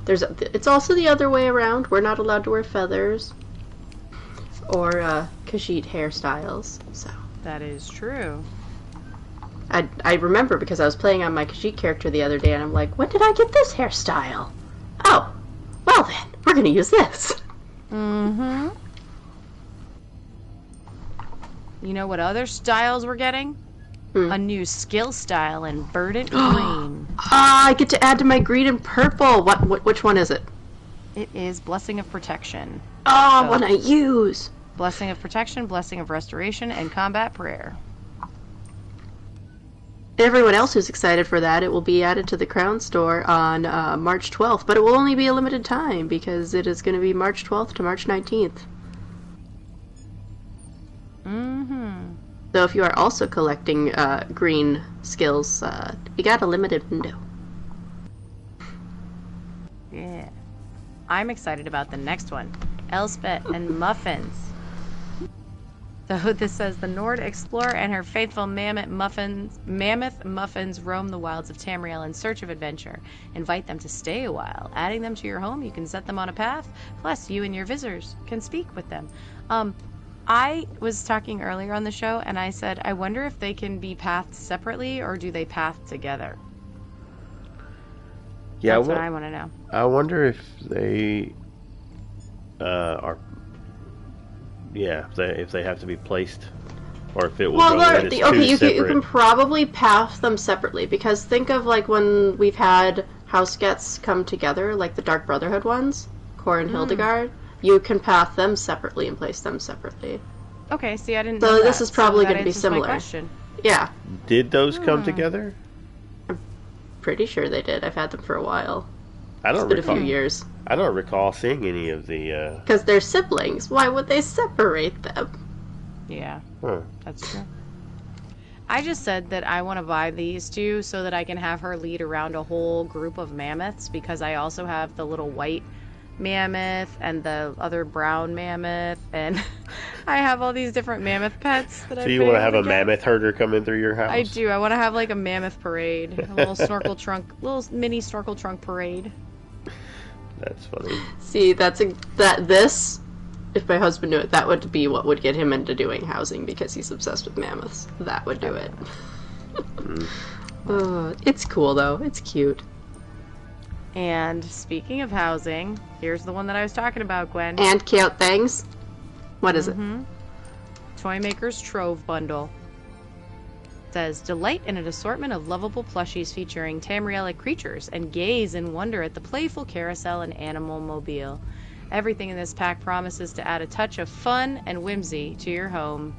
Speaker 1: it's also the other way around. We're not allowed to wear feathers or Khajiit hairstyles. So
Speaker 2: That is true.
Speaker 1: I remember because I was playing on my Khajiit character the other day, and I'm like, when did I get this hairstyle? Oh, well then, we're gonna use this.
Speaker 2: Mm-hmm. You know what other styles we're getting? A new skill style in verdant green.
Speaker 1: I get to add to my green and purple. Which one is it?
Speaker 2: It is Blessing of Protection.
Speaker 1: Oh,
Speaker 2: So-
Speaker 1: one I use.
Speaker 2: Blessing of Protection, Blessing of Restoration, and Combat Prayer.
Speaker 1: Everyone else who's excited for that, it will be added to the Crown Store on March 12th, but it will only be a limited time because it is going to be March 12th to March 19th.
Speaker 2: Mm-hmm.
Speaker 1: So if you are also collecting green skills, you got a limited window.
Speaker 2: Yeah. I'm excited about the next one. Elspeth and Muffins. So this says the Nord explorer and her faithful mammoth muffins roam the wilds of Tamriel in search of adventure. Invite them to stay a while. Adding them to your home, you can set them on a path. Plus, you and your visitors can speak with them. I was talking earlier on the show, and I said, I wonder if they can be pathed separately, or do they path together?
Speaker 3: Yeah,
Speaker 2: That's what I want to know.
Speaker 3: I wonder if they are. Yeah, if they have to be placed, or if it will go in as two
Speaker 1: you
Speaker 3: separate.
Speaker 1: can probably path them separately because think of like when we've had house gets come together, like the Dark Brotherhood ones, Cor and Hildegard. You can path them separately and place them separately.
Speaker 2: Okay, see, I didn't
Speaker 1: So
Speaker 2: know
Speaker 1: this
Speaker 2: that,
Speaker 1: is probably
Speaker 2: so that
Speaker 1: gonna be
Speaker 2: answers my
Speaker 1: similar.
Speaker 2: question.
Speaker 1: Yeah,
Speaker 3: Did those come together?
Speaker 1: pretty sure they did. I've had them for a while.
Speaker 3: I don't
Speaker 1: It's been a
Speaker 3: recall.
Speaker 1: few years.
Speaker 3: I don't recall seeing any of the.
Speaker 1: Because they're siblings. Why would they separate them?
Speaker 2: Yeah,
Speaker 3: Huh.
Speaker 2: that's true. I just said that I want to buy these two so that I can have her lead around a whole group of mammoths because I also have the little white mammoth and the other brown mammoth and I have all these different mammoth pets that
Speaker 3: So you want to have a mammoth herder coming through your house?
Speaker 2: I do. I want to have like a mammoth parade, a little mini snorkel trunk parade.
Speaker 3: That's funny.
Speaker 1: See, if my husband knew it, that would be what would get him into doing housing because he's obsessed with mammoths. That would do it. It's cool though. It's cute.
Speaker 2: And speaking of housing, here's the one that I was talking about, Gwen.
Speaker 1: And cute things. What is it?
Speaker 2: Toy Maker's Trove Bundle. It says, delight in an assortment of lovable plushies featuring Tamrielic creatures and gaze in wonder at the playful carousel and animal mobile. Everything in this pack promises to add a touch of fun and whimsy to your home.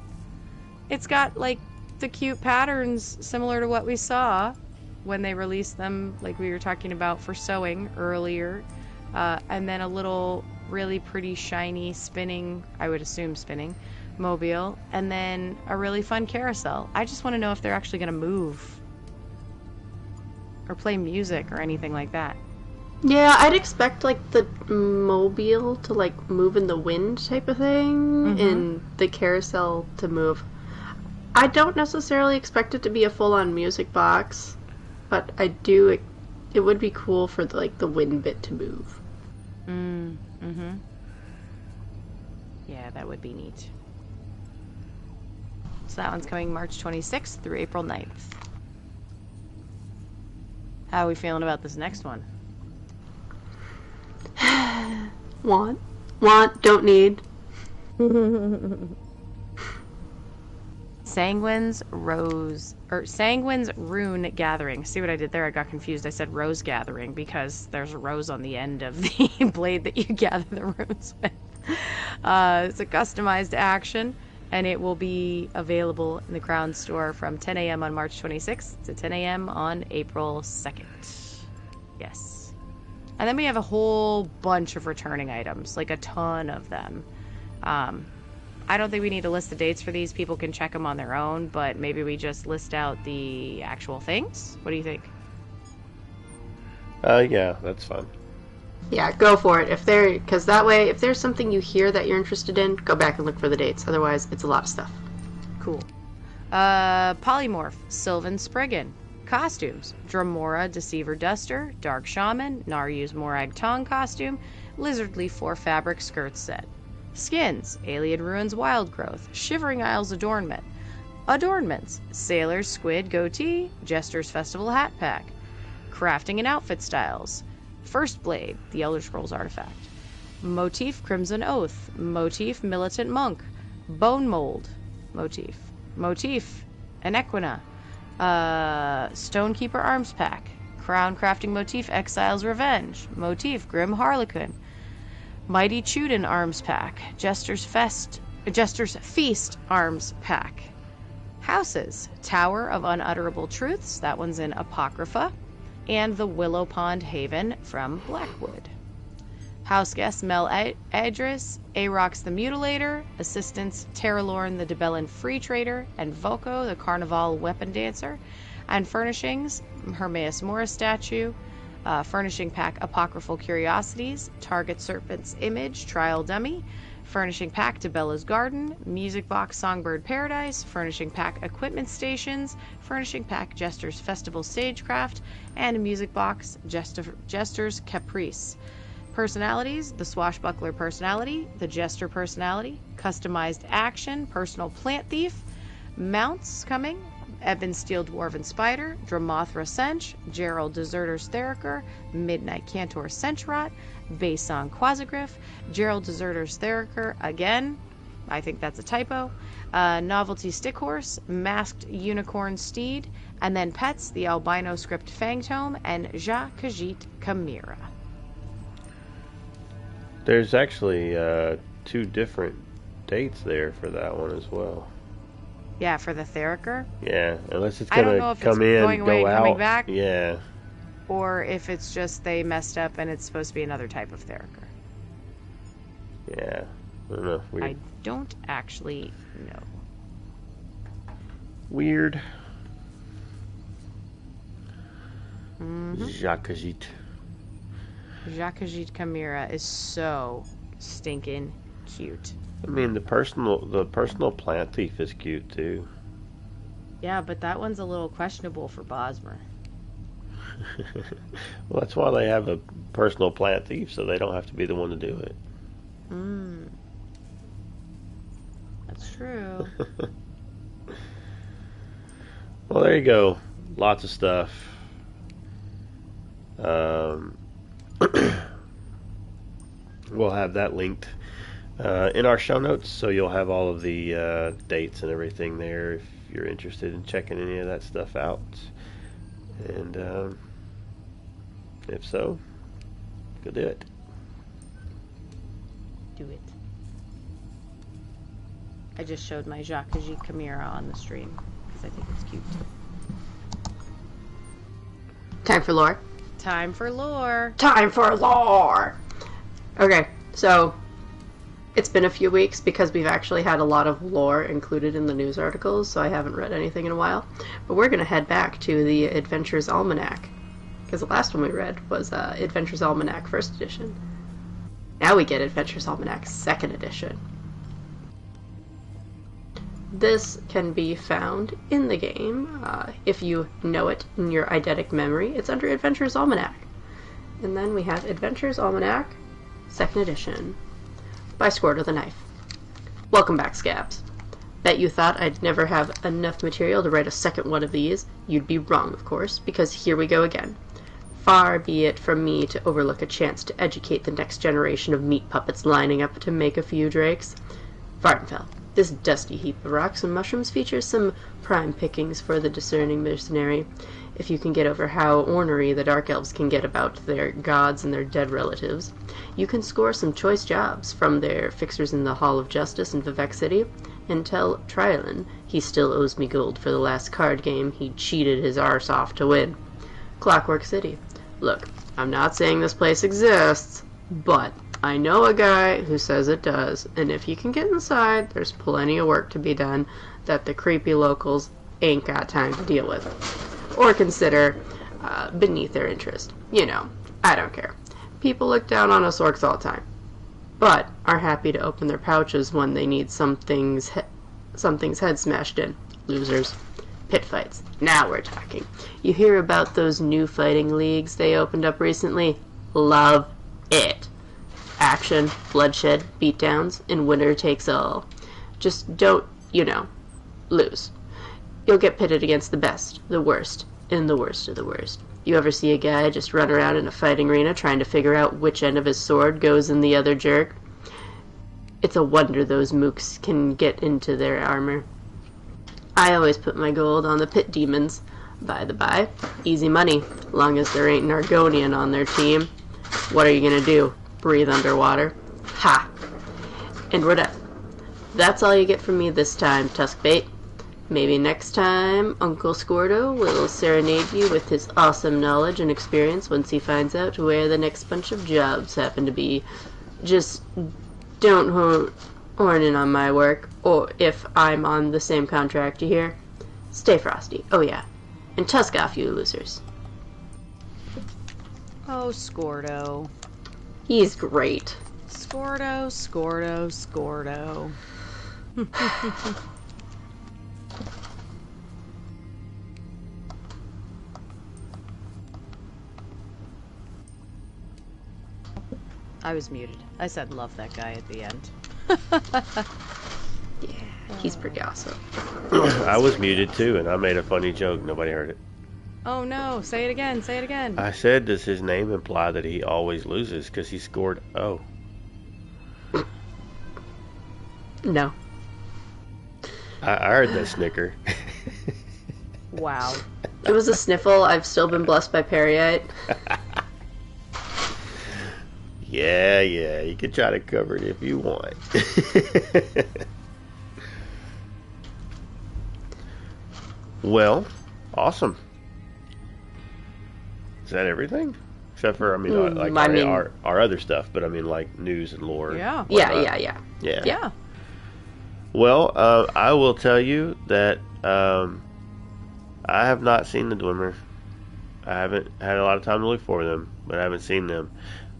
Speaker 2: It's got, like, the cute patterns similar to what we saw when they released them, like we were talking about for sewing earlier. And then a little really pretty shiny spinning, I would assume spinning, mobile. And then a really fun carousel. I just want to know if they're actually going to move. Or play music or anything like that.
Speaker 1: Yeah, I'd expect, like, the mobile to, like, move in the wind type of thing, and the carousel to move. I don't necessarily expect it to be a full-on music box, but I do, it would be cool for, the wind bit to move.
Speaker 2: Yeah, that would be neat. So that one's coming March 26th through April 9th. How are we feeling about this next one?
Speaker 1: Want, don't need.
Speaker 2: Sanguine's Rune Gathering. See what I did there? I got confused. I said Rose Gathering because there's a rose on the end of the blade that you gather the runes with. It's a customized action, and it will be available in the Crown Store from 10 a.m. on March 26th to 10 a.m. on April 2nd. Yes. And then we have a whole bunch of returning items, like a ton of them. I don't think we need to list the dates for these. People can check them on their own, but maybe we just list out the actual things. What do you think?
Speaker 3: Yeah, that's fine.
Speaker 1: Yeah, go for it. Because that way, if there's something you hear that you're interested in, go back and look for the dates. Otherwise, it's a lot of stuff.
Speaker 2: Cool. Polymorph, Sylvan Spriggan. Costumes: Dramora, Deceiver Duster, Dark Shaman, Naryu's Morag Tong costume, Lizardly 4 fabric skirt set. Skins: Alien Ruins Wild Growth, Shivering Isles Adornment. Adornments: Sailor's Squid Goatee, Jester's Festival Hat Pack. Crafting and Outfit Styles: First Blade, the Elder Scrolls artifact. Motif: Crimson Oath. Motif: Militant Monk. Bone Mold motif. Motif: Anequina. Stonekeeper Arms Pack. Crown Crafting Motif: Exile's Revenge. Motif: Grim Harlequin. Mighty Chuden Arms Pack. Jester's Feast Arms Pack. Houses: Tower of Unutterable Truths, that one's in Apocrypha, and the Willow Pond Haven from Blackwood. House guests: Mel Adris, Arox the Mutilator, assistants: Terralorn the Debellan Free Trader, and Volko the Carnival Weapon Dancer. And furnishings: Hermaeus Morris statue, furnishing pack Apocryphal Curiosities, Target Serpent's Image Trial Dummy, furnishing pack Debella's Garden, music box Songbird Paradise, furnishing pack Equipment Stations, furnishing pack Jester's Festival Stagecraft, and a music box Jester's Caprice. Personalities: the Swashbuckler personality, the Jester personality, customized action, personal plant thief. Mounts coming: Ebon Steel Dwarven Spider, Dramothra Sench, Gerald Deserter's Theriker, Midnight Cantor Senchrot, Bason Quasigriff, Gerald Deserter's Theriker again, I think that's a typo, Novelty Stickhorse, Masked Unicorn Steed, and then pets: the Albino Script Fangtome and Ja Khajiit Chimera.
Speaker 3: There's actually 2 different dates there for that one as well.
Speaker 2: Yeah, for the Theriker.
Speaker 3: Yeah, unless it's
Speaker 2: I don't know
Speaker 3: gonna
Speaker 2: if
Speaker 3: come
Speaker 2: it's
Speaker 3: in,
Speaker 2: going away
Speaker 3: go
Speaker 2: and
Speaker 3: out.
Speaker 2: coming back.
Speaker 3: Yeah.
Speaker 2: Or if it's just they messed up and it's supposed to be another type of Theriker.
Speaker 3: Yeah. I don't know. Weird.
Speaker 2: I don't actually know.
Speaker 3: Weird.
Speaker 2: Mm-hmm.
Speaker 3: Ja Khajiit.
Speaker 2: Ja Khajiit Chimera is so stinking cute.
Speaker 3: I mean, the personal plant thief is cute too.
Speaker 2: Yeah, but that one's a little questionable for Bosmer.
Speaker 3: Well, that's why they have a personal plant thief, so they don't have to be the one to do it.
Speaker 2: That's true.
Speaker 3: Well, there you go. Lots of stuff. Um, we'll have that linked in our show notes, so you'll have all of the dates and everything there if you're interested in checking any of that stuff out. And if so, go do it.
Speaker 2: Do it. I just showed my Jacques Chimera on the stream because I think it's cute.
Speaker 1: Time for lore.
Speaker 2: Time for lore.
Speaker 1: Time for lore! Okay, so it's been a few weeks because we've actually had a lot of lore included in the news articles, so I haven't read anything in a while. But we're going to head back to the Adventures Almanac, because the last one we read was Adventures Almanac 1st edition. Now we get Adventures Almanac 2nd edition. This can be found in the game. If you know it in your eidetic memory, it's under Adventures Almanac. And then we have Adventures Almanac 2nd edition by Squirtle the Knife. Welcome back, Scabs. Bet you thought I'd never have enough material to write a second one of these. You'd be wrong, of course, because here we go again. Far be it from me to overlook a chance to educate the next generation of meat puppets lining up to make a few drakes. Vardenfell. This dusty heap of rocks and mushrooms features some prime pickings for the discerning mercenary. If you can get over how ornery the Dark Elves can get about their gods and their dead relatives, you can score some choice jobs from their fixers in the Hall of Justice in Vivek City, and tell Trilon he still owes me gold for the last card game he cheated his arse off to win. Clockwork City. Look, I'm not saying this place exists, but I know a guy who says it does, and if you can get inside, there's plenty of work to be done that the creepy locals ain't got time to deal with. Or consider beneath their interest. You know, I don't care. People look down on us orcs all the time, but are happy to open their pouches when they need something's head smashed in. Losers. Pit fights. Now we're talking. You hear about those new fighting leagues they opened up recently? Love it. Action, bloodshed, beatdowns, and winner takes all. Just don't, lose. You'll get pitted against the best, the worst, and the worst of the worst. You ever see a guy just run around in a fighting arena trying to figure out which end of his sword goes in the other jerk? It's a wonder those mooks can get into their armor. I always put my gold on the pit demons. By the by, easy money, long as there ain't an Argonian on their team. What are you gonna do? Breathe underwater? Ha! And we're done. That's all you get from me this time, Tuskbait. Maybe next time Uncle Squirtle will serenade you with his awesome knowledge and experience once he finds out where the next bunch of jobs happen to be. Just don't horn in on my work, or if I'm on the same contract you hear. Stay frosty, oh yeah. And tusk off, you losers.
Speaker 2: Oh, Squirtle.
Speaker 1: He's great.
Speaker 2: Squirtle, Squirtle, Squirtle. I was muted. I said love that guy at the end.
Speaker 1: Yeah, he's pretty awesome.
Speaker 3: I was muted too, and I made a funny joke. Nobody heard it.
Speaker 2: Oh no, say it again, say it again.
Speaker 3: I said, does his name imply that he always loses because he scored O?
Speaker 1: No.
Speaker 3: I heard that snicker.
Speaker 2: Wow.
Speaker 1: It was a sniffle. I've still been blessed by Periite.
Speaker 3: Yeah, you can try to cover it if you want. Well, awesome. Is that everything? Except for, our other stuff, but I mean, like, news and lore.
Speaker 2: Yeah.
Speaker 1: Yeah.
Speaker 3: Well, I will tell you that I have not seen the Dwemer. I haven't had a lot of time to look for them, but I haven't seen them.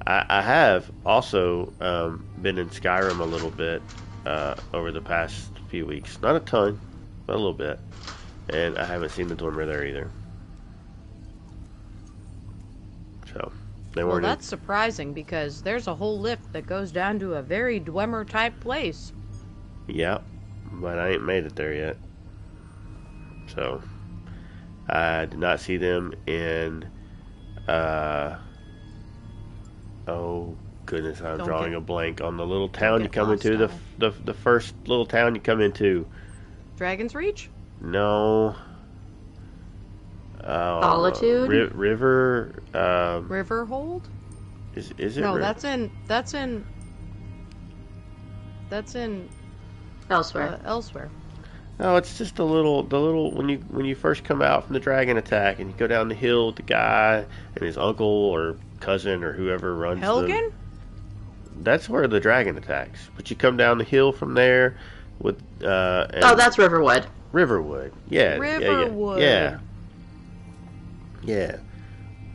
Speaker 3: I have also been in Skyrim a little bit over the past few weeks. Not a ton, but a little bit. And I haven't seen the Dwemer there either. They
Speaker 2: Well,
Speaker 3: weren't.
Speaker 2: that's surprising because there's a whole lift that goes down to a very Dwemer type place.
Speaker 3: Yeah, but I ain't made it there yet. So I did not see them in. Oh goodness, I'm
Speaker 2: Don't
Speaker 3: drawing
Speaker 2: get-
Speaker 3: a blank on the little town you
Speaker 2: get
Speaker 3: come into.
Speaker 2: lost,
Speaker 3: The first little town you come into.
Speaker 2: Dragon's Reach?
Speaker 3: No.
Speaker 1: Solitude?
Speaker 3: River.
Speaker 2: Riverhold?
Speaker 3: Is it?
Speaker 2: No,
Speaker 3: River?
Speaker 2: that's in
Speaker 1: Elsewhere.
Speaker 2: elsewhere.
Speaker 3: No, it's just the little when you first come out from the dragon attack and you go down the hill with the guy and his uncle or cousin or whoever runs
Speaker 2: Helgen?
Speaker 3: That's where the dragon attacks. But you come down the hill from there with and
Speaker 1: Oh, that's Riverwood.
Speaker 3: Riverwood. Yeah.
Speaker 2: Riverwood.
Speaker 3: Yeah.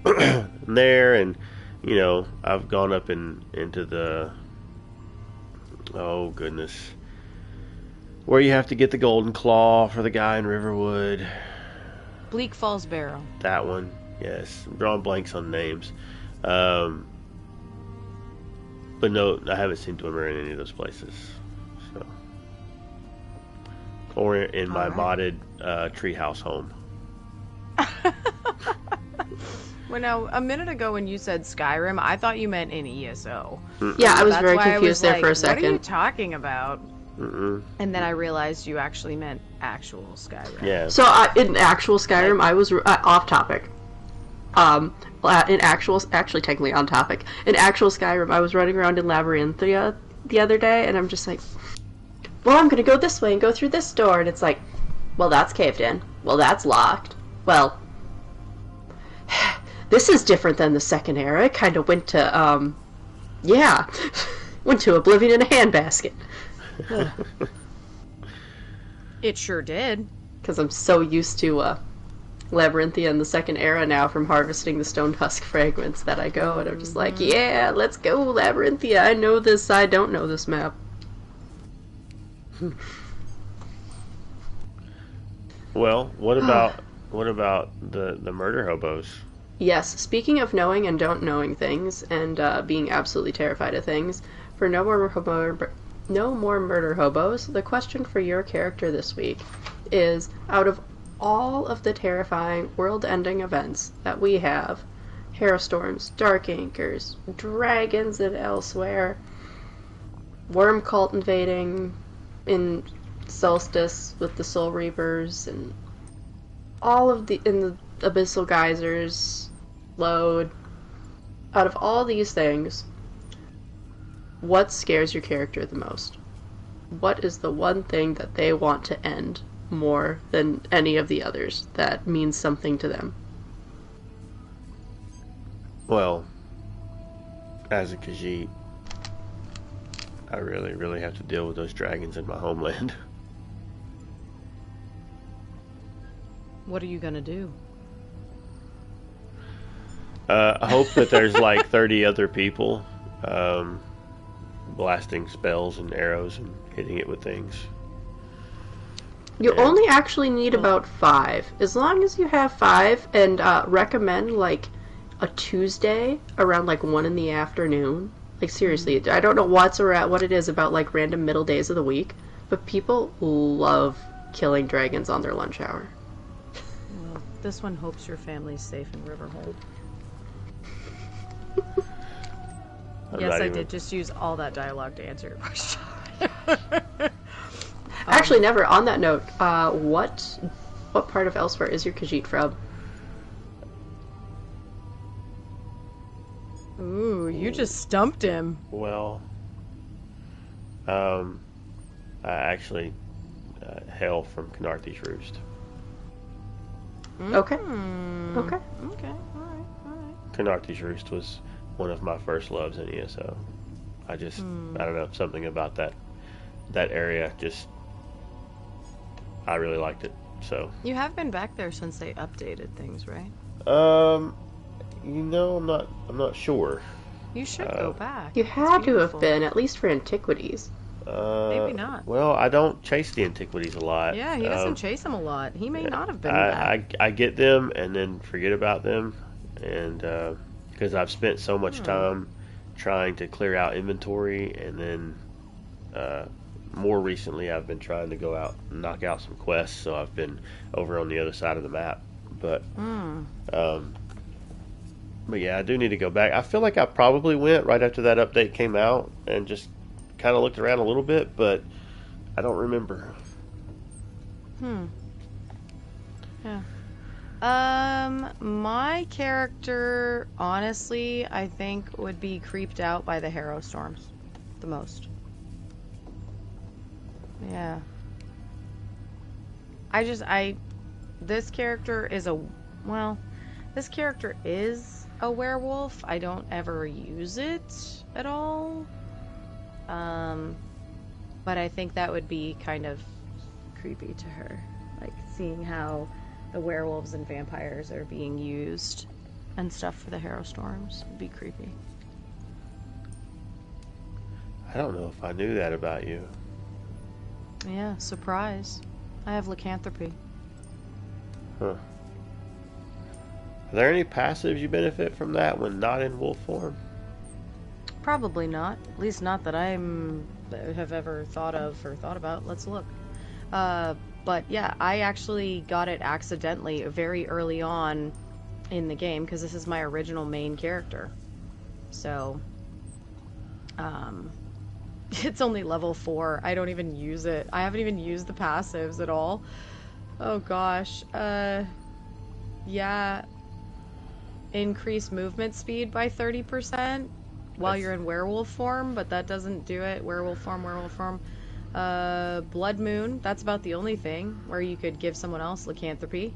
Speaker 3: And there, and I've gone up into the, oh goodness, where you have to get the golden claw for the guy in Riverwood.
Speaker 2: Bleak Falls Barrow.
Speaker 3: That one, yes. I'm drawing blanks on names. But no, I haven't seen Dwemer in any of those places. So, or in my modded treehouse home.
Speaker 2: Well, now, a minute ago when you said Skyrim, I thought you meant in ESO.
Speaker 1: Yeah, I was
Speaker 2: That's
Speaker 1: very
Speaker 2: why I
Speaker 1: confused
Speaker 2: was
Speaker 1: there
Speaker 2: like,
Speaker 1: for a
Speaker 2: What are you
Speaker 1: second.
Speaker 2: talking about?
Speaker 3: Mm-mm.
Speaker 2: And then I realized you actually meant actual Skyrim.
Speaker 3: Yeah.
Speaker 1: So in actual Skyrim, I was off topic. Actually technically on topic. In actual Skyrim, I was running around in Labyrinthia the other day, and I'm just like, well, I'm gonna go this way and go through this door, and it's like, well, that's caved in. Well, that's locked. Well, this is different than the second era. It kind of went to, went to oblivion in a handbasket.
Speaker 2: It sure did.
Speaker 1: Because I'm so used to Labyrinthia in the second era now from harvesting the stone husk fragments that I go, and I'm just like, yeah, let's go Labyrinthia. I know this, I don't know this map.
Speaker 3: Well, what about the murder hobos?
Speaker 1: Yes, speaking of knowing and don't knowing things, and being absolutely terrified of things, for no more murder hobos, the question for your character this week is, out of all of the terrifying world-ending events that we have, hailstorms, dark anchors, dragons and elsewhere, worm cult invading in Solstice with the Soul Reapers, and all of the abyssal geysers, load, out of all these things, what scares your character the most? What is the one thing that they want to end more than any of the others that means something to them?
Speaker 3: Well, as a Khajiit, I really, really have to deal with those dragons in my homeland.
Speaker 2: What are you gonna do?
Speaker 3: I hope that there's like 30 other people blasting spells and arrows and hitting it with things.
Speaker 1: You
Speaker 3: Yeah.
Speaker 1: only actually need about 5. As long as you have 5, and recommend like a Tuesday around like 1 in the afternoon. Like seriously, I don't know what it is about like random middle days of the week, but people love killing dragons on their lunch hour.
Speaker 2: Well, this one hopes your family's safe in Riverhold.
Speaker 3: I'm
Speaker 2: Yes,
Speaker 3: not
Speaker 2: I
Speaker 3: even-
Speaker 2: did just use all that dialogue to answer your question.
Speaker 1: Actually, never. On that note, what part of Elsewhere is your Khajiit from?
Speaker 2: Ooh, you just stumped him.
Speaker 3: Well, I actually hail from Canarthy's Roost.
Speaker 1: Okay.
Speaker 2: Hmm.
Speaker 1: Okay.
Speaker 2: Okay, alright, alright.
Speaker 3: Canarthy's Roost was one of my first loves in ESO. I just, I don't know, something about that area just, I really liked it. So,
Speaker 2: You have been back there since they updated things, right?
Speaker 3: I'm not sure.
Speaker 2: You should go back.
Speaker 1: You
Speaker 2: It's
Speaker 1: had to have
Speaker 2: beautiful.
Speaker 1: been, at least for antiquities.
Speaker 2: Maybe not.
Speaker 3: Well, I don't chase the antiquities a lot.
Speaker 2: Yeah, he doesn't chase them a lot. He may not have been back.
Speaker 3: I get them and then forget about them, and because I've spent so much time trying to clear out inventory, and then more recently I've been trying to go out and knock out some quests, so I've been over on the other side of the map. But yeah, I do need to go back. I feel like I probably went right after that update came out and just kind of looked around a little bit, but I don't remember.
Speaker 2: Yeah. My character, honestly, I think would be creeped out by the Harrow Storms the most. Yeah. This character is this character is a werewolf. I don't ever use it at all. But I think that would be kind of creepy to her. Like, seeing how the werewolves and vampires are being used and stuff for the Harrow Storms would be creepy.
Speaker 3: I don't know if I knew that about you.
Speaker 2: Yeah, surprise. I have lycanthropy.
Speaker 3: Huh. Are there any passives you benefit from that when not in wolf form?
Speaker 2: Probably not. At least not that have ever thought of or thought about. Let's look. But yeah, I actually got it accidentally very early on in the game because this is my original main character. So, it's only level 4. I don't even use it. I haven't even used the passives at all. Oh gosh. Yeah. Increase movement speed by 30% while you're in werewolf form, but that doesn't do it. Werewolf form. Blood Moon, that's about the only thing where you could give someone else lycanthropy.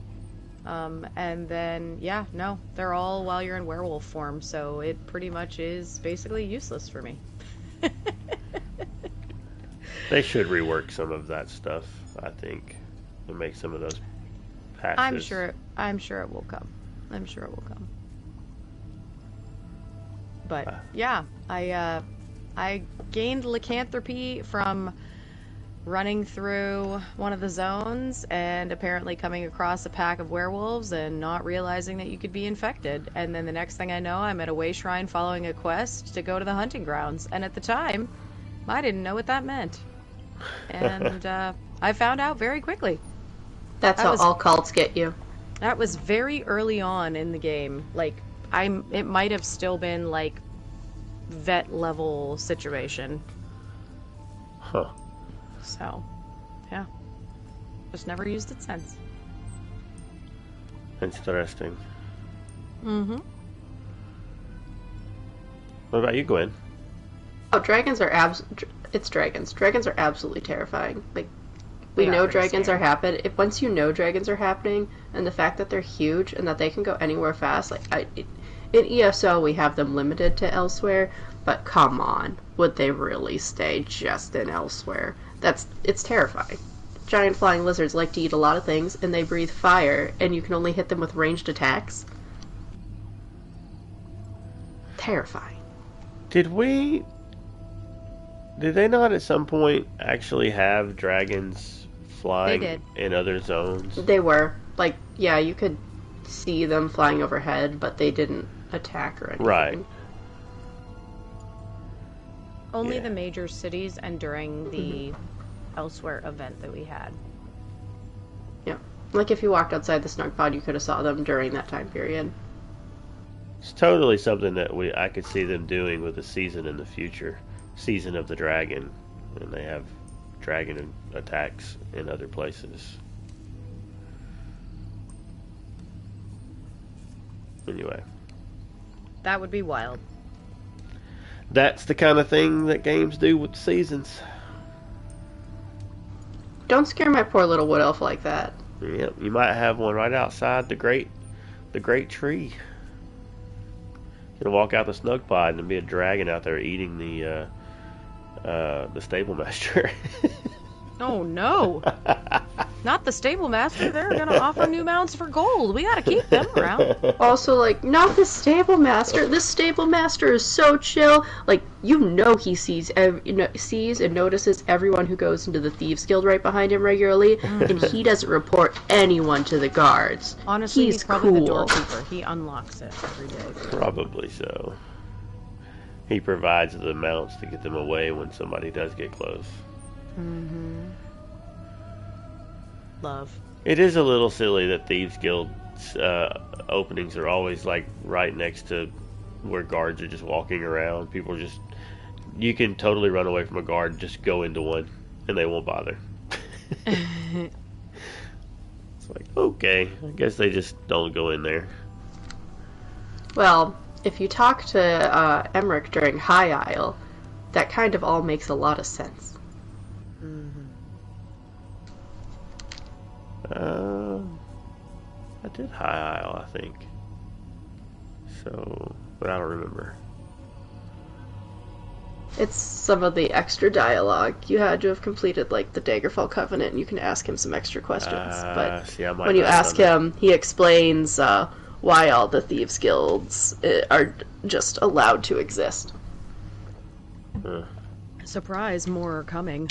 Speaker 2: And then, yeah, no, they're all while you're in werewolf form, so it pretty much is basically useless for me.
Speaker 3: They should rework some of that stuff, I think, and make some of those passives.
Speaker 2: I'm sure it will come. I'm sure it will come. But yeah, I gained lycanthropy from running through one of the zones and apparently coming across a pack of werewolves and not realizing that you could be infected. And then the next thing I know, I'm at a way shrine following a quest to go to the hunting grounds. And at the time, I didn't know what that meant. And I found out very quickly.
Speaker 1: That's how all cults get you.
Speaker 2: That was very early on in the game. Like, it might have still been like vet level situation.
Speaker 3: Huh.
Speaker 2: So, yeah. Just never used it since.
Speaker 3: Interesting.
Speaker 2: Mm-hmm.
Speaker 3: What about you, Gwen?
Speaker 1: Oh, dragons are dragons. Dragons are absolutely terrifying. Like, we know dragons are happening. Once you know dragons are happening, and the fact that they're huge and that they can go anywhere fast, like in ESO we have them limited to elsewhere, but come on, would they really stay just in elsewhere? It's terrifying. Giant flying lizards like to eat a lot of things, and they breathe fire, and you can only hit them with ranged attacks. Terrifying.
Speaker 3: Did they not at some point actually have dragons flying in other zones?
Speaker 1: They were. Like, yeah, you could see them flying overhead, but they didn't attack or anything.
Speaker 3: Right.
Speaker 2: Only the major cities and during the elsewhere event that we had.
Speaker 1: Yeah. Like, if you walked outside the Snugpod, you could have saw them during that time period.
Speaker 3: It's totally something that I could see them doing with a season in the future. Season of the Dragon, and they have dragon attacks in other places. Anyway,
Speaker 2: that would be wild.
Speaker 3: That's the kind of thing that games do with seasons.
Speaker 1: Don't scare my poor little wood elf like that.
Speaker 3: Yep, you might have one right outside the great tree. You can walk out the Snugpod and there'll be a dragon out there eating the stable master.
Speaker 2: Oh no! Not the stable master. They're gonna offer new mounts for gold. We gotta keep them around.
Speaker 1: Also, like, not the stable master. This stable master is so chill. Like, he sees and notices everyone who goes into the Thieves Guild right behind him regularly, and he doesn't report anyone to the guards.
Speaker 2: Honestly, he's probably
Speaker 1: cool.
Speaker 2: the doorkeeper. He unlocks it every day.
Speaker 3: Probably so. He provides the mounts to get them away when somebody does get close.
Speaker 2: Mm-hmm. Love.
Speaker 3: It is a little silly that Thieves Guild openings are always like right next to where guards are just walking around. People just, you can totally run away from a guard, just go into one, and they won't bother. It's like, okay, I guess they just don't go in there.
Speaker 1: Well, if you talk to Emmerich during High Isle, that kind of all makes a lot of sense.
Speaker 3: I did High Isle, I think. So, but I don't remember.
Speaker 1: It's some of the extra dialogue. You had to have completed, like, the Daggerfall Covenant, and you can ask him some extra questions. But
Speaker 3: see,
Speaker 1: when you ask him, he explains why all the Thieves Guilds are just allowed to exist.
Speaker 2: Surprise, more are coming.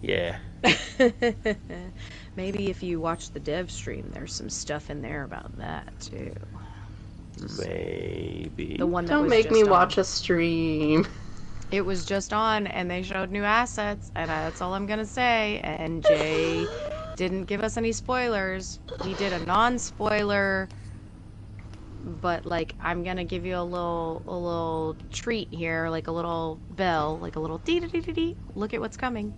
Speaker 3: Yeah.
Speaker 2: Maybe if you watch the dev stream, there's some stuff in there about that too.
Speaker 3: Maybe.
Speaker 2: The one that
Speaker 1: Don't
Speaker 2: was
Speaker 1: make
Speaker 2: just
Speaker 1: me
Speaker 2: on.
Speaker 1: watch a stream.
Speaker 2: It was just on, and they showed new assets, and that's all I'm gonna say. And Jay didn't give us any spoilers. He did a non-spoiler, but like I'm gonna give you a little treat here, like a little bell, like a little dee dee dee dee dee. Look at what's coming.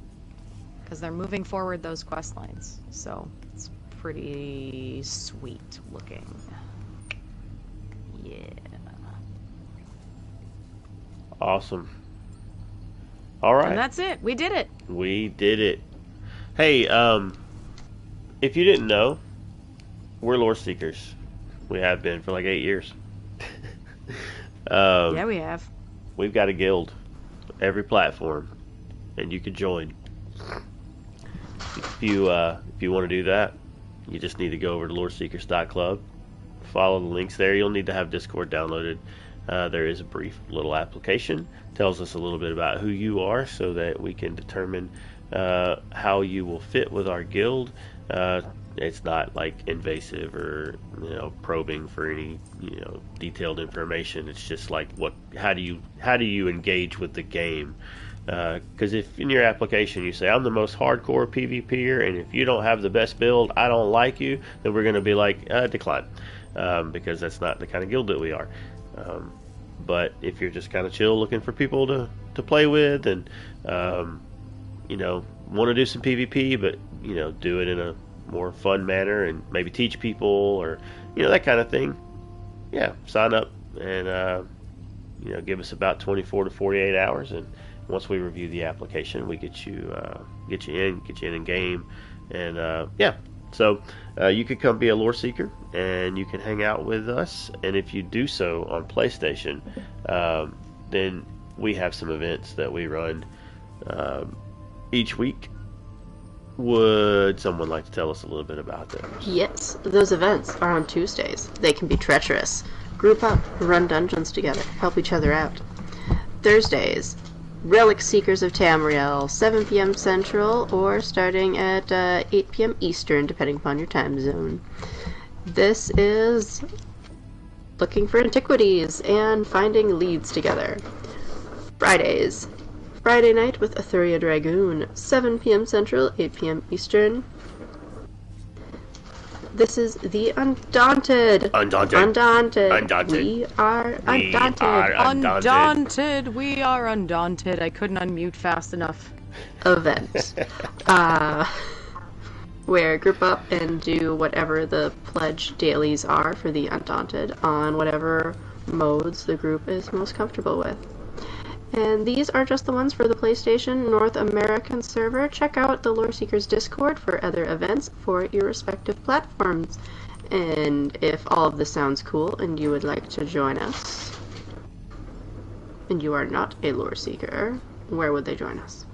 Speaker 2: Because they're moving forward those quest lines, so it's pretty sweet looking. Yeah.
Speaker 3: Awesome. All right.
Speaker 2: And that's it. We did it.
Speaker 3: We did it. Hey, if you didn't know, we're lore seekers. We have been for like 8 years.
Speaker 2: Yeah, we have.
Speaker 3: We've got a guild, every platform, and you can join. If you want to do that, you just need to go over to loreseekers.club, follow the links there. You'll need to have Discord downloaded. There is a brief little application, tells us a little bit about who you are so that we can determine how you will fit with our guild. It's not like invasive or probing for any detailed information. It's just like how do you engage with the game? Because if in your application you say I'm the most hardcore PvPer, and if you don't have the best build, I don't like you, then we're going to be like decline, because that's not the kind of guild that we are. But if you're just kind of chill, looking for people to play with, and want to do some PvP, but do it in a more fun manner and maybe teach people or that kind of thing, yeah, sign up and give us about 24 to 48 hours, and once we review the application, we get you in game, and so you could come be a lore seeker and you can hang out with us. And if you do so on PlayStation, then we have some events that we run each week. Would someone like to tell us a little bit about those?
Speaker 1: Yes, those events are on Tuesdays. They can be treacherous. Group up, run dungeons together, help each other out. Thursdays, Relic Seekers of Tamriel, 7 p.m. Central, or starting at 8 p.m. Eastern, depending upon your time zone. This is looking for antiquities and finding leads together. Fridays, Friday night with Athuria Dragoon, 7 p.m. Central, 8 p.m. Eastern. This is the Undaunted.
Speaker 3: Undaunted.
Speaker 1: We are Undaunted.
Speaker 2: Undaunted. We are undaunted. I couldn't unmute fast enough.
Speaker 1: Event. Where group up and do whatever the pledge dailies are for the Undaunted on whatever modes the group is most comfortable with. And these are just the ones for the PlayStation North American server. Check out the Lore Seekers Discord for other events for your respective platforms. And if all of this sounds cool and you would like to join us, and you are not a Lore Seeker, where would they join us?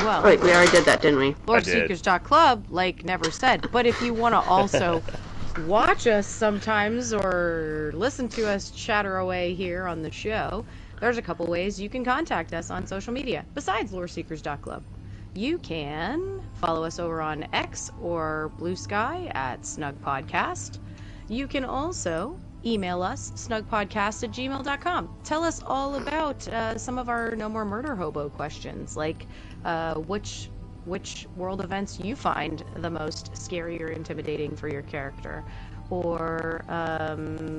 Speaker 2: Well,
Speaker 1: Wait, we already did that, didn't we?
Speaker 2: LoreSeekers.club, like Never said. But if you want to also watch us sometimes or listen to us chatter away here on the show, there's a couple ways you can contact us on social media besides LoreSeekers.club. You can follow us over on X or Blue Sky at Snugpodcast. You can also email us, snugpodcast@gmail.com. Tell us all about some of our No More Murder Hobo questions, like which world events you find the most scary or intimidating for your character, or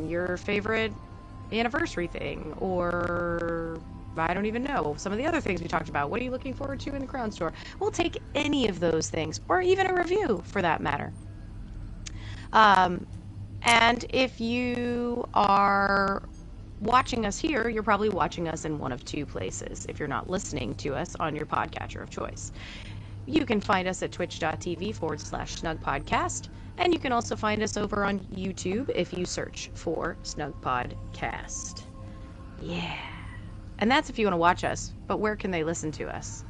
Speaker 2: your favorite anniversary thing, or I don't even know, some of the other things we talked about. What are you looking forward to in the Crown Store? We'll take any of those things, or even a review for that matter. And if you are watching us here, you're probably watching us in one of two places if you're not listening to us on your podcatcher of choice. You can find us at twitch.tv/snugpodcast, and you can also find us over on YouTube if you search for Snugpodcast. Yeah. And that's if you want to watch us, but where can they listen to us?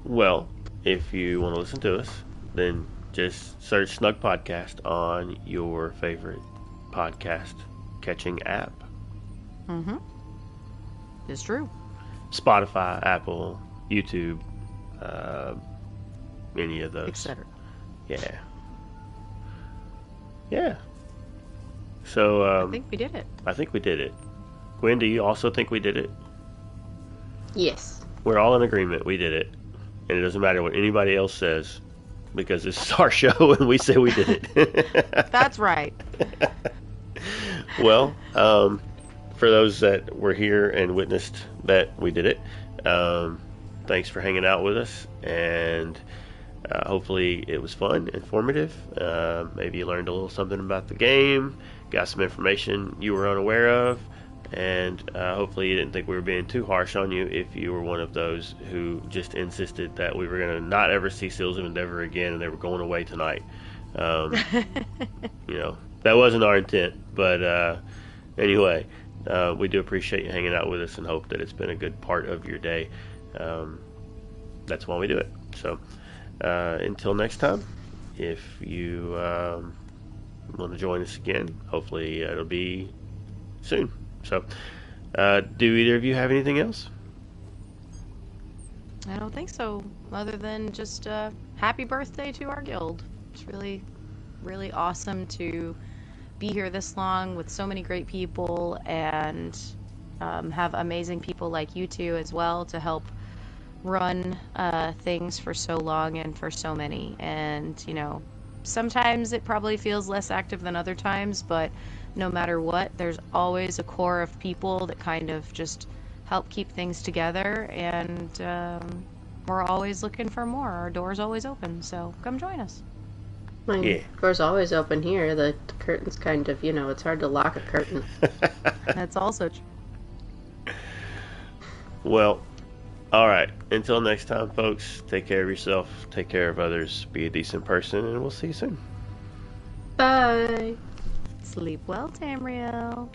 Speaker 3: Well, if you want to listen to us, then just search Snug Podcast on your favorite podcast catching app.
Speaker 2: Mm-hmm. It's true.
Speaker 3: Spotify, Apple, YouTube, any of those.
Speaker 2: Etc.
Speaker 3: Yeah. Yeah. So,
Speaker 2: I think we did it.
Speaker 3: I think we did it. Gwen, do you also think we did it?
Speaker 1: Yes.
Speaker 3: We're all in agreement. We did it. And it doesn't matter what anybody else says, because this is our show and we say we did it.
Speaker 2: That's right.
Speaker 3: Well, for those that were here and witnessed that we did it, thanks for hanging out with us. And hopefully it was fun, informative. Maybe you learned a little something about the game, got some information you were unaware of, and hopefully you didn't think we were being too harsh on you if you were one of those who just insisted that we were going to not ever see Seals of Endeavor again and they were going away tonight. You know, that wasn't our intent, but anyway, we do appreciate you hanging out with us and hope that it's been a good part of your day. That's why we do it. So until next time, if you want to join us again, hopefully it'll be soon. So do either of you have anything else?
Speaker 2: I don't think so, other than just happy birthday to our guild. It's really, really awesome to be here this long with so many great people and have amazing people like you two as well to help run things for so long and for so many. And, you know, sometimes it probably feels less active than other times, but no matter what, there's always a core of people that kind of just help keep things together, and we're always looking for more. Our door's always open, so come join us.
Speaker 1: My door's always open here. The curtain's kind of, you know, it's hard to lock a curtain.
Speaker 2: That's also true.
Speaker 3: Well, all right. Until next time, folks, take care of yourself, take care of others, be a decent person, and we'll see you soon.
Speaker 1: Bye.
Speaker 2: Sleep well, Tamriel.